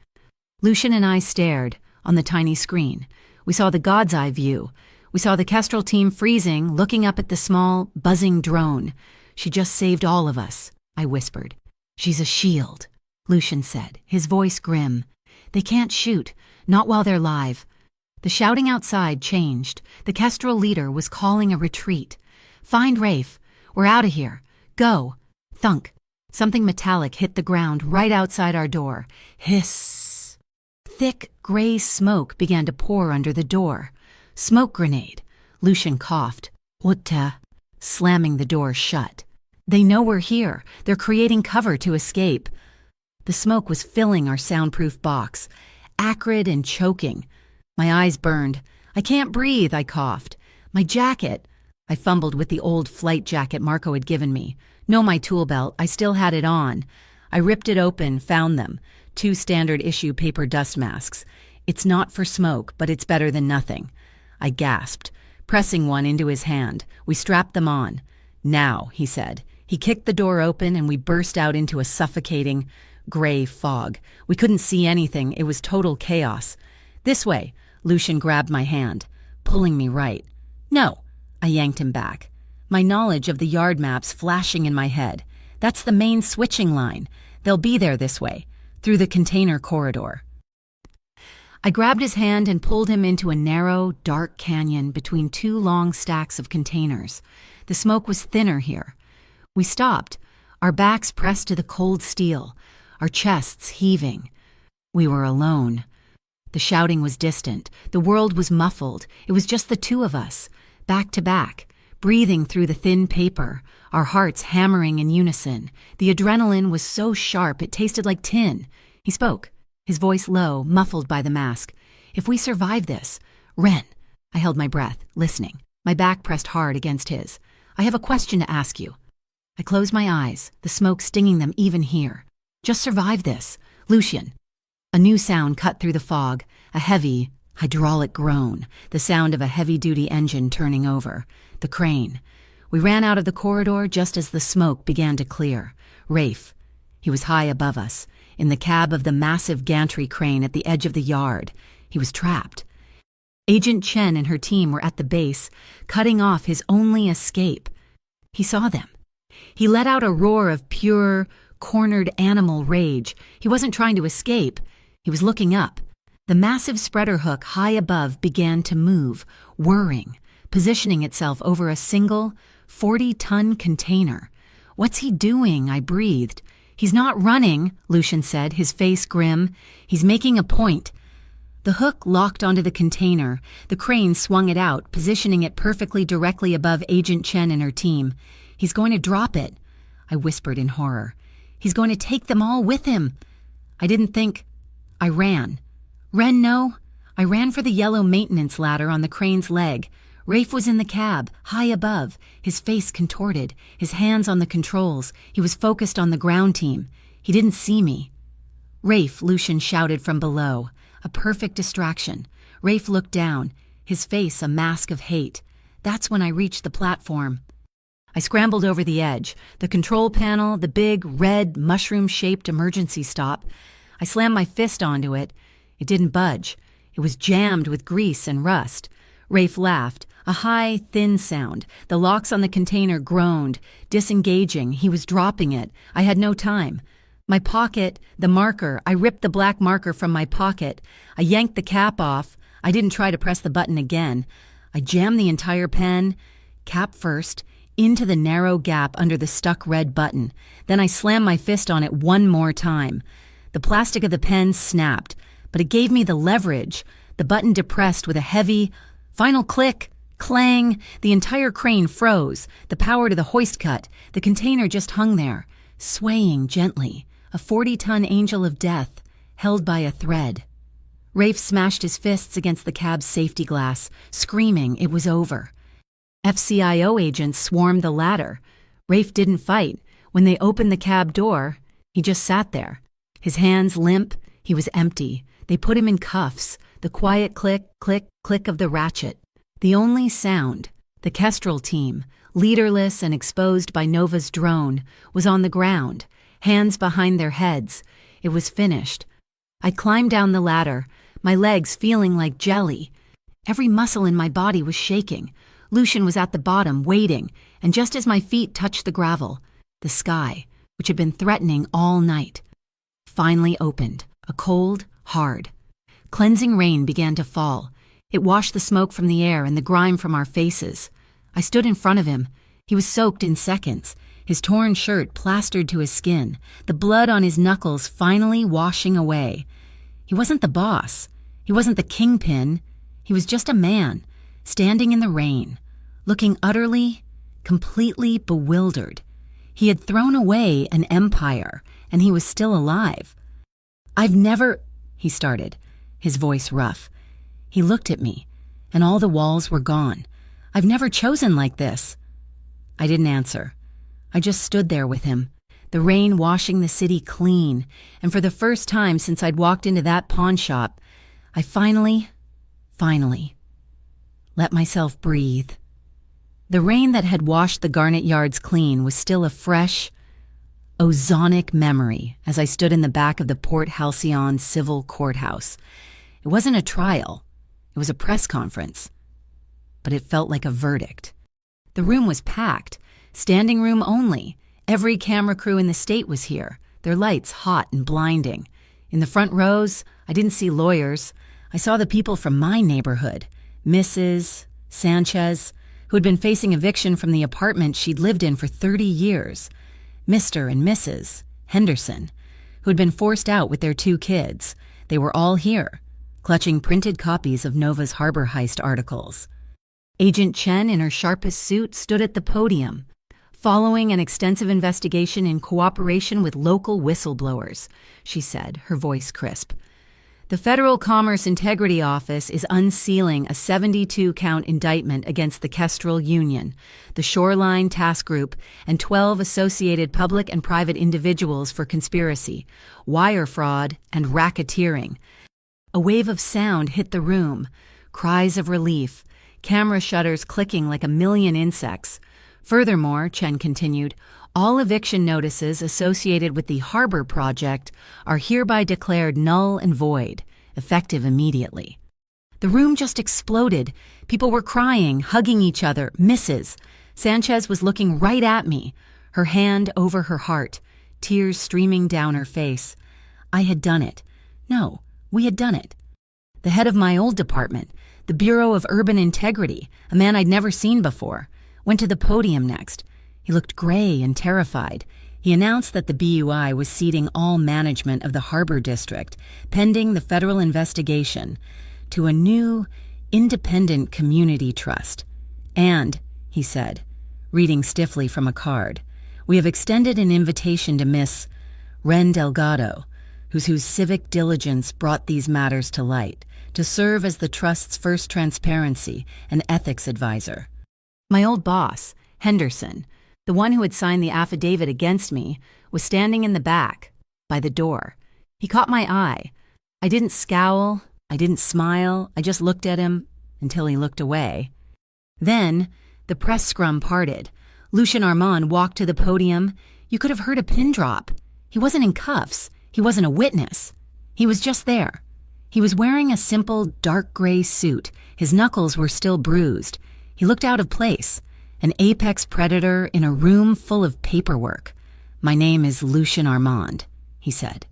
Lucian and I stared on the tiny screen. We saw the God's Eye view. We saw the Kestrel team freezing, looking up at the small, buzzing drone. "She just saved all of us," I whispered. "She's a shield," Lucian said, his voice grim. "They can't shoot, not while they're live." The shouting outside changed. The Kestrel leader was calling a retreat. "Find Rafe. We're out of here. Go." Thunk. Something metallic hit the ground right outside our door. Hiss. Thick, gray smoke began to pour under the door. "Smoke grenade." Lucian coughed. "What?" Slamming the door shut. "They know we're here. They're creating cover to escape." The smoke was filling our soundproof box, acrid and choking. My eyes burned. "I can't breathe," I coughed. "My jacket." I fumbled with the old flight jacket Marco had given me. No, my tool belt. I still had it on. I ripped it open, found them. 2 standard-issue paper dust masks. "It's not for smoke, but it's better than nothing." I gasped, pressing one into his hand. We strapped them on. "Now," he said. He kicked the door open and we burst out into a suffocating, gray fog. We couldn't see anything. It was total chaos. "This way." Lucian grabbed my hand, pulling me right. "No." I yanked him back, my knowledge of the yard maps flashing in my head. "That's the main switching line. They'll be there this way, through the container corridor." I grabbed his hand and pulled him into a narrow, dark canyon between 2 long stacks of containers. The smoke was thinner here. We stopped, our backs pressed to the cold steel, our chests heaving. We were alone. The shouting was distant. The world was muffled. It was just the 2 of us, back to back, breathing through the thin paper, our hearts hammering in unison. The adrenaline was so sharp it tasted like tin. He spoke, his voice low, muffled by the mask. "If we survive this, Ren." I held my breath, listening, my back pressed hard against his. "I have a question to ask you." I closed my eyes, the smoke stinging them even here. "Just survive this, Lucian." A new sound cut through the fog, a heavy, hydraulic groan, the sound of a heavy-duty engine turning over. The crane. We ran out of the corridor just as the smoke began to clear. Rafe. He was high above us, in the cab of the massive gantry crane at the edge of the yard. He was trapped. Agent Chen and her team were at the base, cutting off his only escape. He saw them. He let out a roar of pure, cornered animal rage. He wasn't trying to escape. He was looking up. The massive spreader hook high above began to move, whirring, positioning itself over a single 40-ton container. "What's he doing?" I breathed. "He's not running," Lucian said, his face grim. "He's making a point." The hook locked onto the container. The crane swung it out, positioning it perfectly directly above Agent Chen and her team. "He's going to drop it," I whispered in horror. "He's going to take them all with him." I didn't think. I ran. Ren, no. I ran for the yellow maintenance ladder on the crane's leg. Rafe was in the cab, high above, his face contorted, his hands on the controls. He was focused on the ground team. He didn't see me. "Rafe," Lucian shouted from below. A perfect distraction. Rafe looked down, his face a mask of hate. That's when I reached the platform. I scrambled over the edge, the control panel, the big, red, mushroom-shaped emergency stop. I slammed my fist onto it. It didn't budge. It was jammed with grease and rust. Rafe laughed, a high, thin sound. The locks on the container groaned, disengaging. He was dropping it. I had no time. My pocket, the marker. I ripped the black marker from my pocket. I yanked the cap off. I didn't try to press the button again. I jammed the entire pen, cap first, into the narrow gap under the stuck red button. Then I slammed my fist on it one more time. The plastic of the pen snapped, but it gave me the leverage. the button depressed with a heavy, final click, clang. The entire crane froze, the power to the hoist cut. The container just hung there, swaying gently, a 40-ton angel of death, held by a thread. Rafe smashed his fists against the cab's safety glass, screaming it was over. FCIO agents swarmed the ladder. Rafe didn't fight. When they opened the cab door, he just sat there. His hands limp, he was empty. They put him in cuffs, the quiet click, click, click of the ratchet. The only sound, the Kestrel team, leaderless and exposed by Nova's drone, was on the ground, hands behind their heads. It was finished. I climbed down the ladder, my legs feeling like jelly. Every muscle in my body was shaking. Lucian was at the bottom, waiting, and just as my feet touched the gravel, the sky, which had been threatening all night, finally opened, a cold, hard, cleansing rain began to fall. It washed the smoke from the air and the grime from our faces. I stood in front of him. He was soaked in seconds, his torn shirt plastered to his skin, the blood on his knuckles finally washing away. He wasn't the boss. He wasn't the kingpin. He was just a man, standing in the rain, looking utterly, completely bewildered. He had thrown away an empire, and he was still alive. "I've never," he started, his voice rough. He looked at me, and all the walls were gone. "I've never chosen like this." I didn't answer. I just stood there with him, the rain washing the city clean, and for the first time since I'd walked into that pawn shop, I finally let myself breathe. The rain that had washed the Garnet Yards clean was still a fresh, ozonic memory as I stood in the back of the Port Halcyon Civil Courthouse. It wasn't a trial. It was a press conference. But it felt like a verdict. The room was packed, standing room only. Every camera crew in the state was here, their lights hot and blinding. In the front rows, I didn't see lawyers. I saw the people from my neighborhood, Mrs. Sanchez, who had been facing eviction from the apartment she'd lived in for 30 years, Mr. and Mrs. Henderson, who had been forced out with their 2 kids. They were all here, clutching printed copies of Nova's Harbor Heist articles. Agent Chen, in her sharpest suit, stood at the podium, following an extensive investigation in cooperation with local whistleblowers, she said, her voice crisp. The Federal Commerce Integrity Office is unsealing a 72-count indictment against the Kestrel Union, the Shoreline Task Group, and 12 associated public and private individuals for conspiracy, wire fraud, and racketeering. A wave of sound hit the room, cries of relief, camera shutters clicking like a million insects. Furthermore, Chen continued, all eviction notices associated with the Harbor Project are hereby declared null and void, effective immediately. The room just exploded. People were crying, hugging each other. Mrs. Sanchez was looking right at me, her hand over her heart, tears streaming down her face. I had done it. No, we had done it. The head of my old department, the Bureau of Urban Integrity, a man I'd never seen before, went to the podium next. He looked gray and terrified. He announced that the BUI was ceding all management of the Harbor District, pending the federal investigation, to a new, independent community trust. And, he said, reading stiffly from a card, we have extended an invitation to Miss Ren Delgado, whose civic diligence brought these matters to light, to serve as the trust's first transparency and ethics advisor. My old boss, Henderson, the one who had signed the affidavit against me, was standing in the back, by the door. He caught my eye. I didn't scowl, I didn't smile, I just looked at him until he looked away. Then, the press scrum parted. Lucian Armand walked to the podium. You could have heard a pin drop. He wasn't in cuffs. He wasn't a witness. He was just there. He was wearing a simple, dark gray suit. His knuckles were still bruised. He looked out of place. An apex predator in a room full of paperwork. My name is Lucian Armand, he said,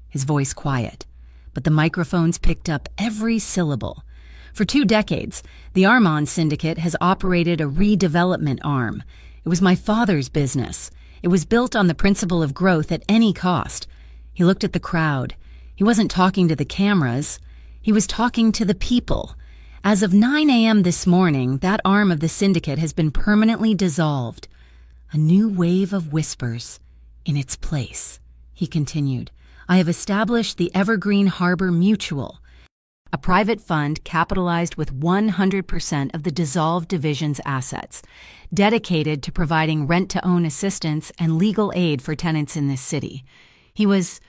his voice quiet, but the microphones picked up every syllable. For 2 decades, the Armand Syndicate has operated a redevelopment arm. It was my father's business. It was built on the principle of growth at any cost. He looked at the crowd. He wasn't talking to the cameras. He was talking to the people. As of 9 a.m. this morning, that arm of the syndicate has been permanently dissolved. A new wave of whispers in its place, he continued. I have established the Evergreen Harbor Mutual, a private fund capitalized with 100% of the dissolved division's assets, dedicated to providing rent-to-own assistance and legal aid for tenants in this city. He was,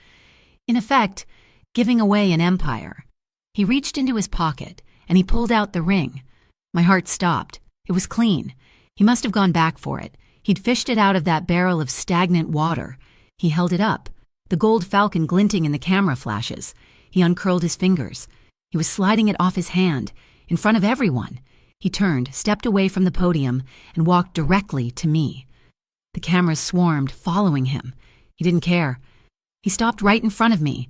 in effect, giving away an empire. He reached into his pocket, and he pulled out the ring. My heart stopped. It was clean. He must have gone back for it. He'd fished it out of that barrel of stagnant water. He held it up, the gold falcon glinting in the camera flashes. He uncurled his fingers. He was sliding it off his hand, in front of everyone. He turned, stepped away from the podium, and walked directly to me. The cameras swarmed, following him. He didn't care. He stopped right in front of me,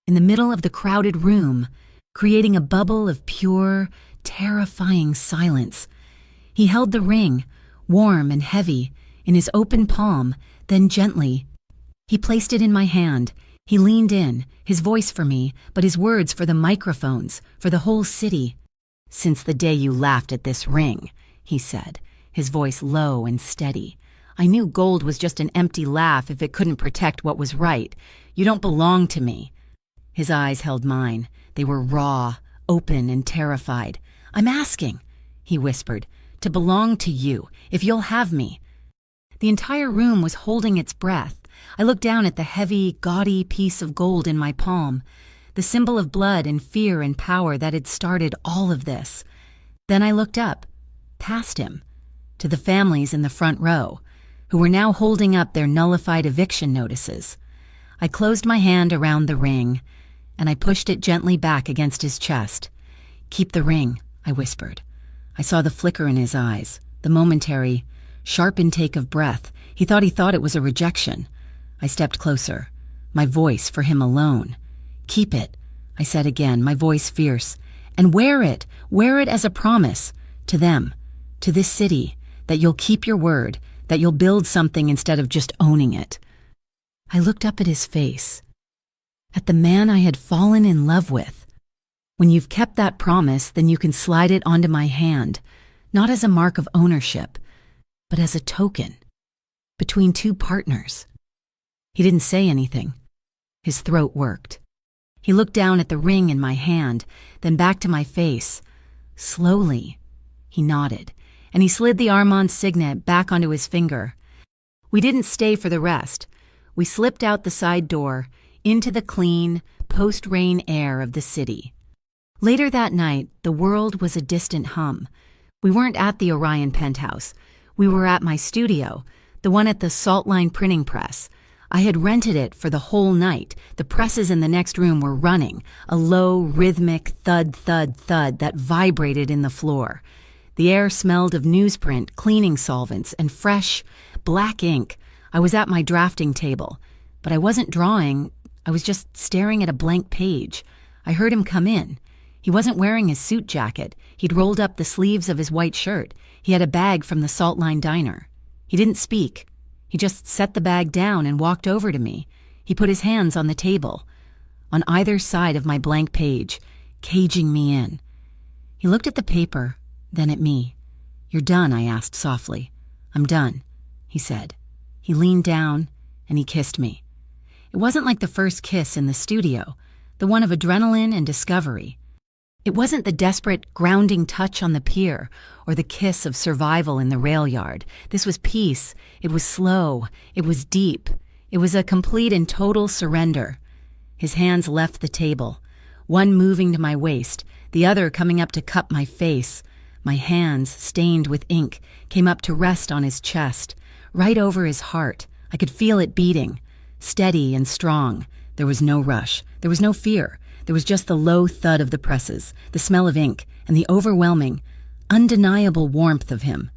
in the middle of the crowded room, creating a bubble of pure, terrifying silence. He held the ring, warm and heavy, in his open palm, then gently, he placed it in my hand. He leaned in, his voice for me, but his words for the microphones, for the whole city. Since the day you laughed at this ring, he said, his voice low and steady. I knew gold was just an empty laugh if it couldn't protect what was right. You don't belong to me. His eyes held mine. They were raw, open, and terrified. I'm asking, he whispered, to belong to you, if you'll have me. The entire room was holding its breath. I looked down at the heavy, gaudy piece of gold in my palm, the symbol of blood and fear and power that had started all of this. Then I looked up, past him, to the families in the front row, who were now holding up their nullified eviction notices. I closed my hand around the ring, and I pushed it gently back against his chest. Keep the ring, I whispered. I saw the flicker in his eyes, the momentary, sharp intake of breath. He thought it was a rejection. I stepped closer, my voice for him alone. Keep it, I said again, my voice fierce. And wear it as a promise, to them, to this city, that you'll keep your word, that you'll build something instead of just owning it. I looked up at his face, at the man I had fallen in love with. When you've kept that promise, then you can slide it onto my hand, not as a mark of ownership, but as a token, between two partners. He didn't say anything. His throat worked. He looked down at the ring in my hand, then back to my face. Slowly, he nodded, and he slid the Armand signet back onto his finger. We didn't stay for the rest. We slipped out the side door, into the clean, post-rain air of the city. Later that night, the world was a distant hum. We weren't at the Orion penthouse. We were at my studio, the one at the Salt Line printing press. I had rented it for the whole night. The presses in the next room were running, a low, rhythmic thud, thud, thud that vibrated in the floor. The air smelled of newsprint, cleaning solvents, and fresh, black ink. I was at my drafting table, but I wasn't drawing. I was just staring at a blank page. I heard him come in. He wasn't wearing his suit jacket. He'd rolled up the sleeves of his white shirt. He had a bag from the Salt Line diner. He didn't speak. He just set the bag down and walked over to me. He put his hands on the table, on either side of my blank page, caging me in. He looked at the paper, then at me. You're done, I asked softly. I'm done, he said. He leaned down, and he kissed me. It wasn't like the first kiss in the studio, the one of adrenaline and discovery. It wasn't the desperate, grounding touch on the pier or the kiss of survival in the rail yard. This was peace. It was slow. It was deep. It was a complete and total surrender. His hands left the table, one moving to my waist, the other coming up to cup my face. My hands, stained with ink, came up to rest on his chest, right over his heart. I could feel it beating, steady and strong. There was no rush. There was no fear. There was just the low thud of the presses, the smell of ink, and the overwhelming, undeniable warmth of him.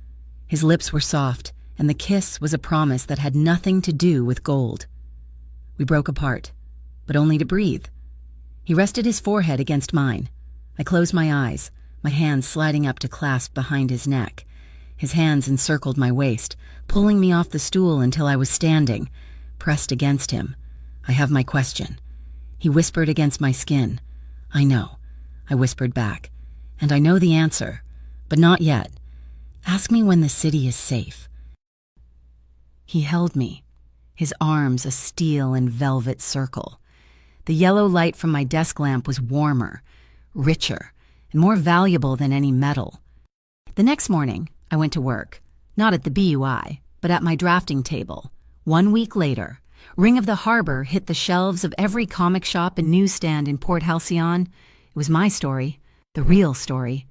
His lips were soft, and the kiss was a promise that had nothing to do with gold. We broke apart, but only to breathe. He rested his forehead against mine. I closed my eyes, my hands sliding up to clasp behind his neck. His hands encircled my waist, pulling me off the stool until I was standing, pressed against him. I have my question. He whispered against my skin. I know. I whispered back. And I know the answer, but not yet. Ask me when the city is safe. He held me, his arms a steel and velvet circle. The yellow light from my desk lamp was warmer, richer, and more valuable than any metal. The next morning, I went to work, not at the BUI, but at my drafting table. 1 week later, Ring of the Harbor hit the shelves of every comic shop and newsstand in Port Halcyon. It was my story, the real story.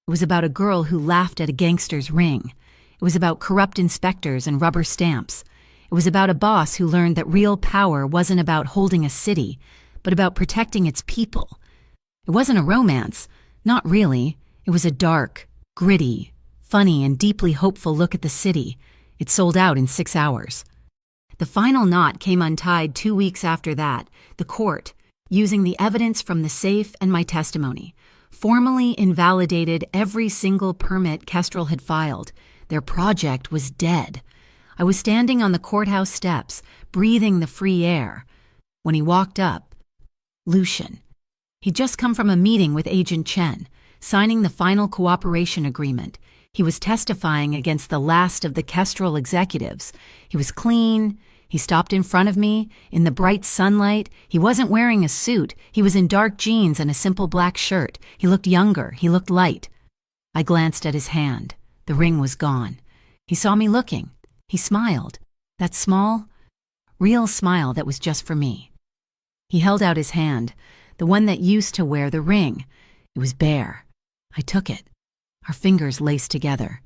It was about a girl who laughed at a gangster's ring. It was about corrupt inspectors and rubber stamps. It was about a boss who learned that real power wasn't about holding a city, but about protecting its people. It wasn't a romance, not really. It was a dark, gritty, funny, and deeply hopeful look at the city. It sold out in 6 hours. The final knot came untied 2 weeks after that. The court, using the evidence from the safe and my testimony, formally invalidated every single permit Kestrel had filed. Their project was dead. I was standing on the courthouse steps, breathing the free air, when he walked up. Lucian. He'd just come from a meeting with Agent Chen, signing the final cooperation agreement. He was testifying against the last of the Kestrel executives. He was clean. He stopped in front of me, in the bright sunlight. He wasn't wearing a suit. He was in dark jeans and a simple black shirt. He looked younger. He looked light. I glanced at his hand. The ring was gone. He saw me looking. He smiled. That small, real smile that was just for me. He held out his hand, the one that used to wear the ring. It was bare. I took it. Our fingers laced together.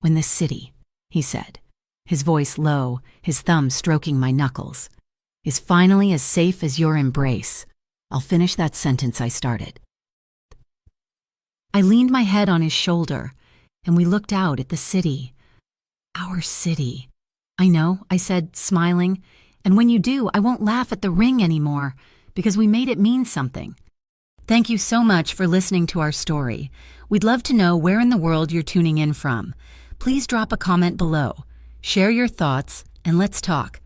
"When the city," he said, his voice low, his thumb stroking my knuckles, "is finally as safe as your embrace." I'll finish that sentence I started. I leaned my head on his shoulder, and we looked out at the city. Our city. "I know," I said, smiling, "and when you do, I won't laugh at the ring anymore, because we made it mean something." Thank you so much for listening to our story. We'd love to know where in the world you're tuning in from. Please drop a comment below. Share your thoughts, and let's talk.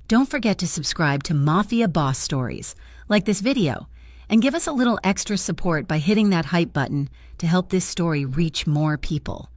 Don't forget to subscribe to Mafia Boss Stories, like this video, and give us a little extra support by hitting that hype button to help this story reach more people.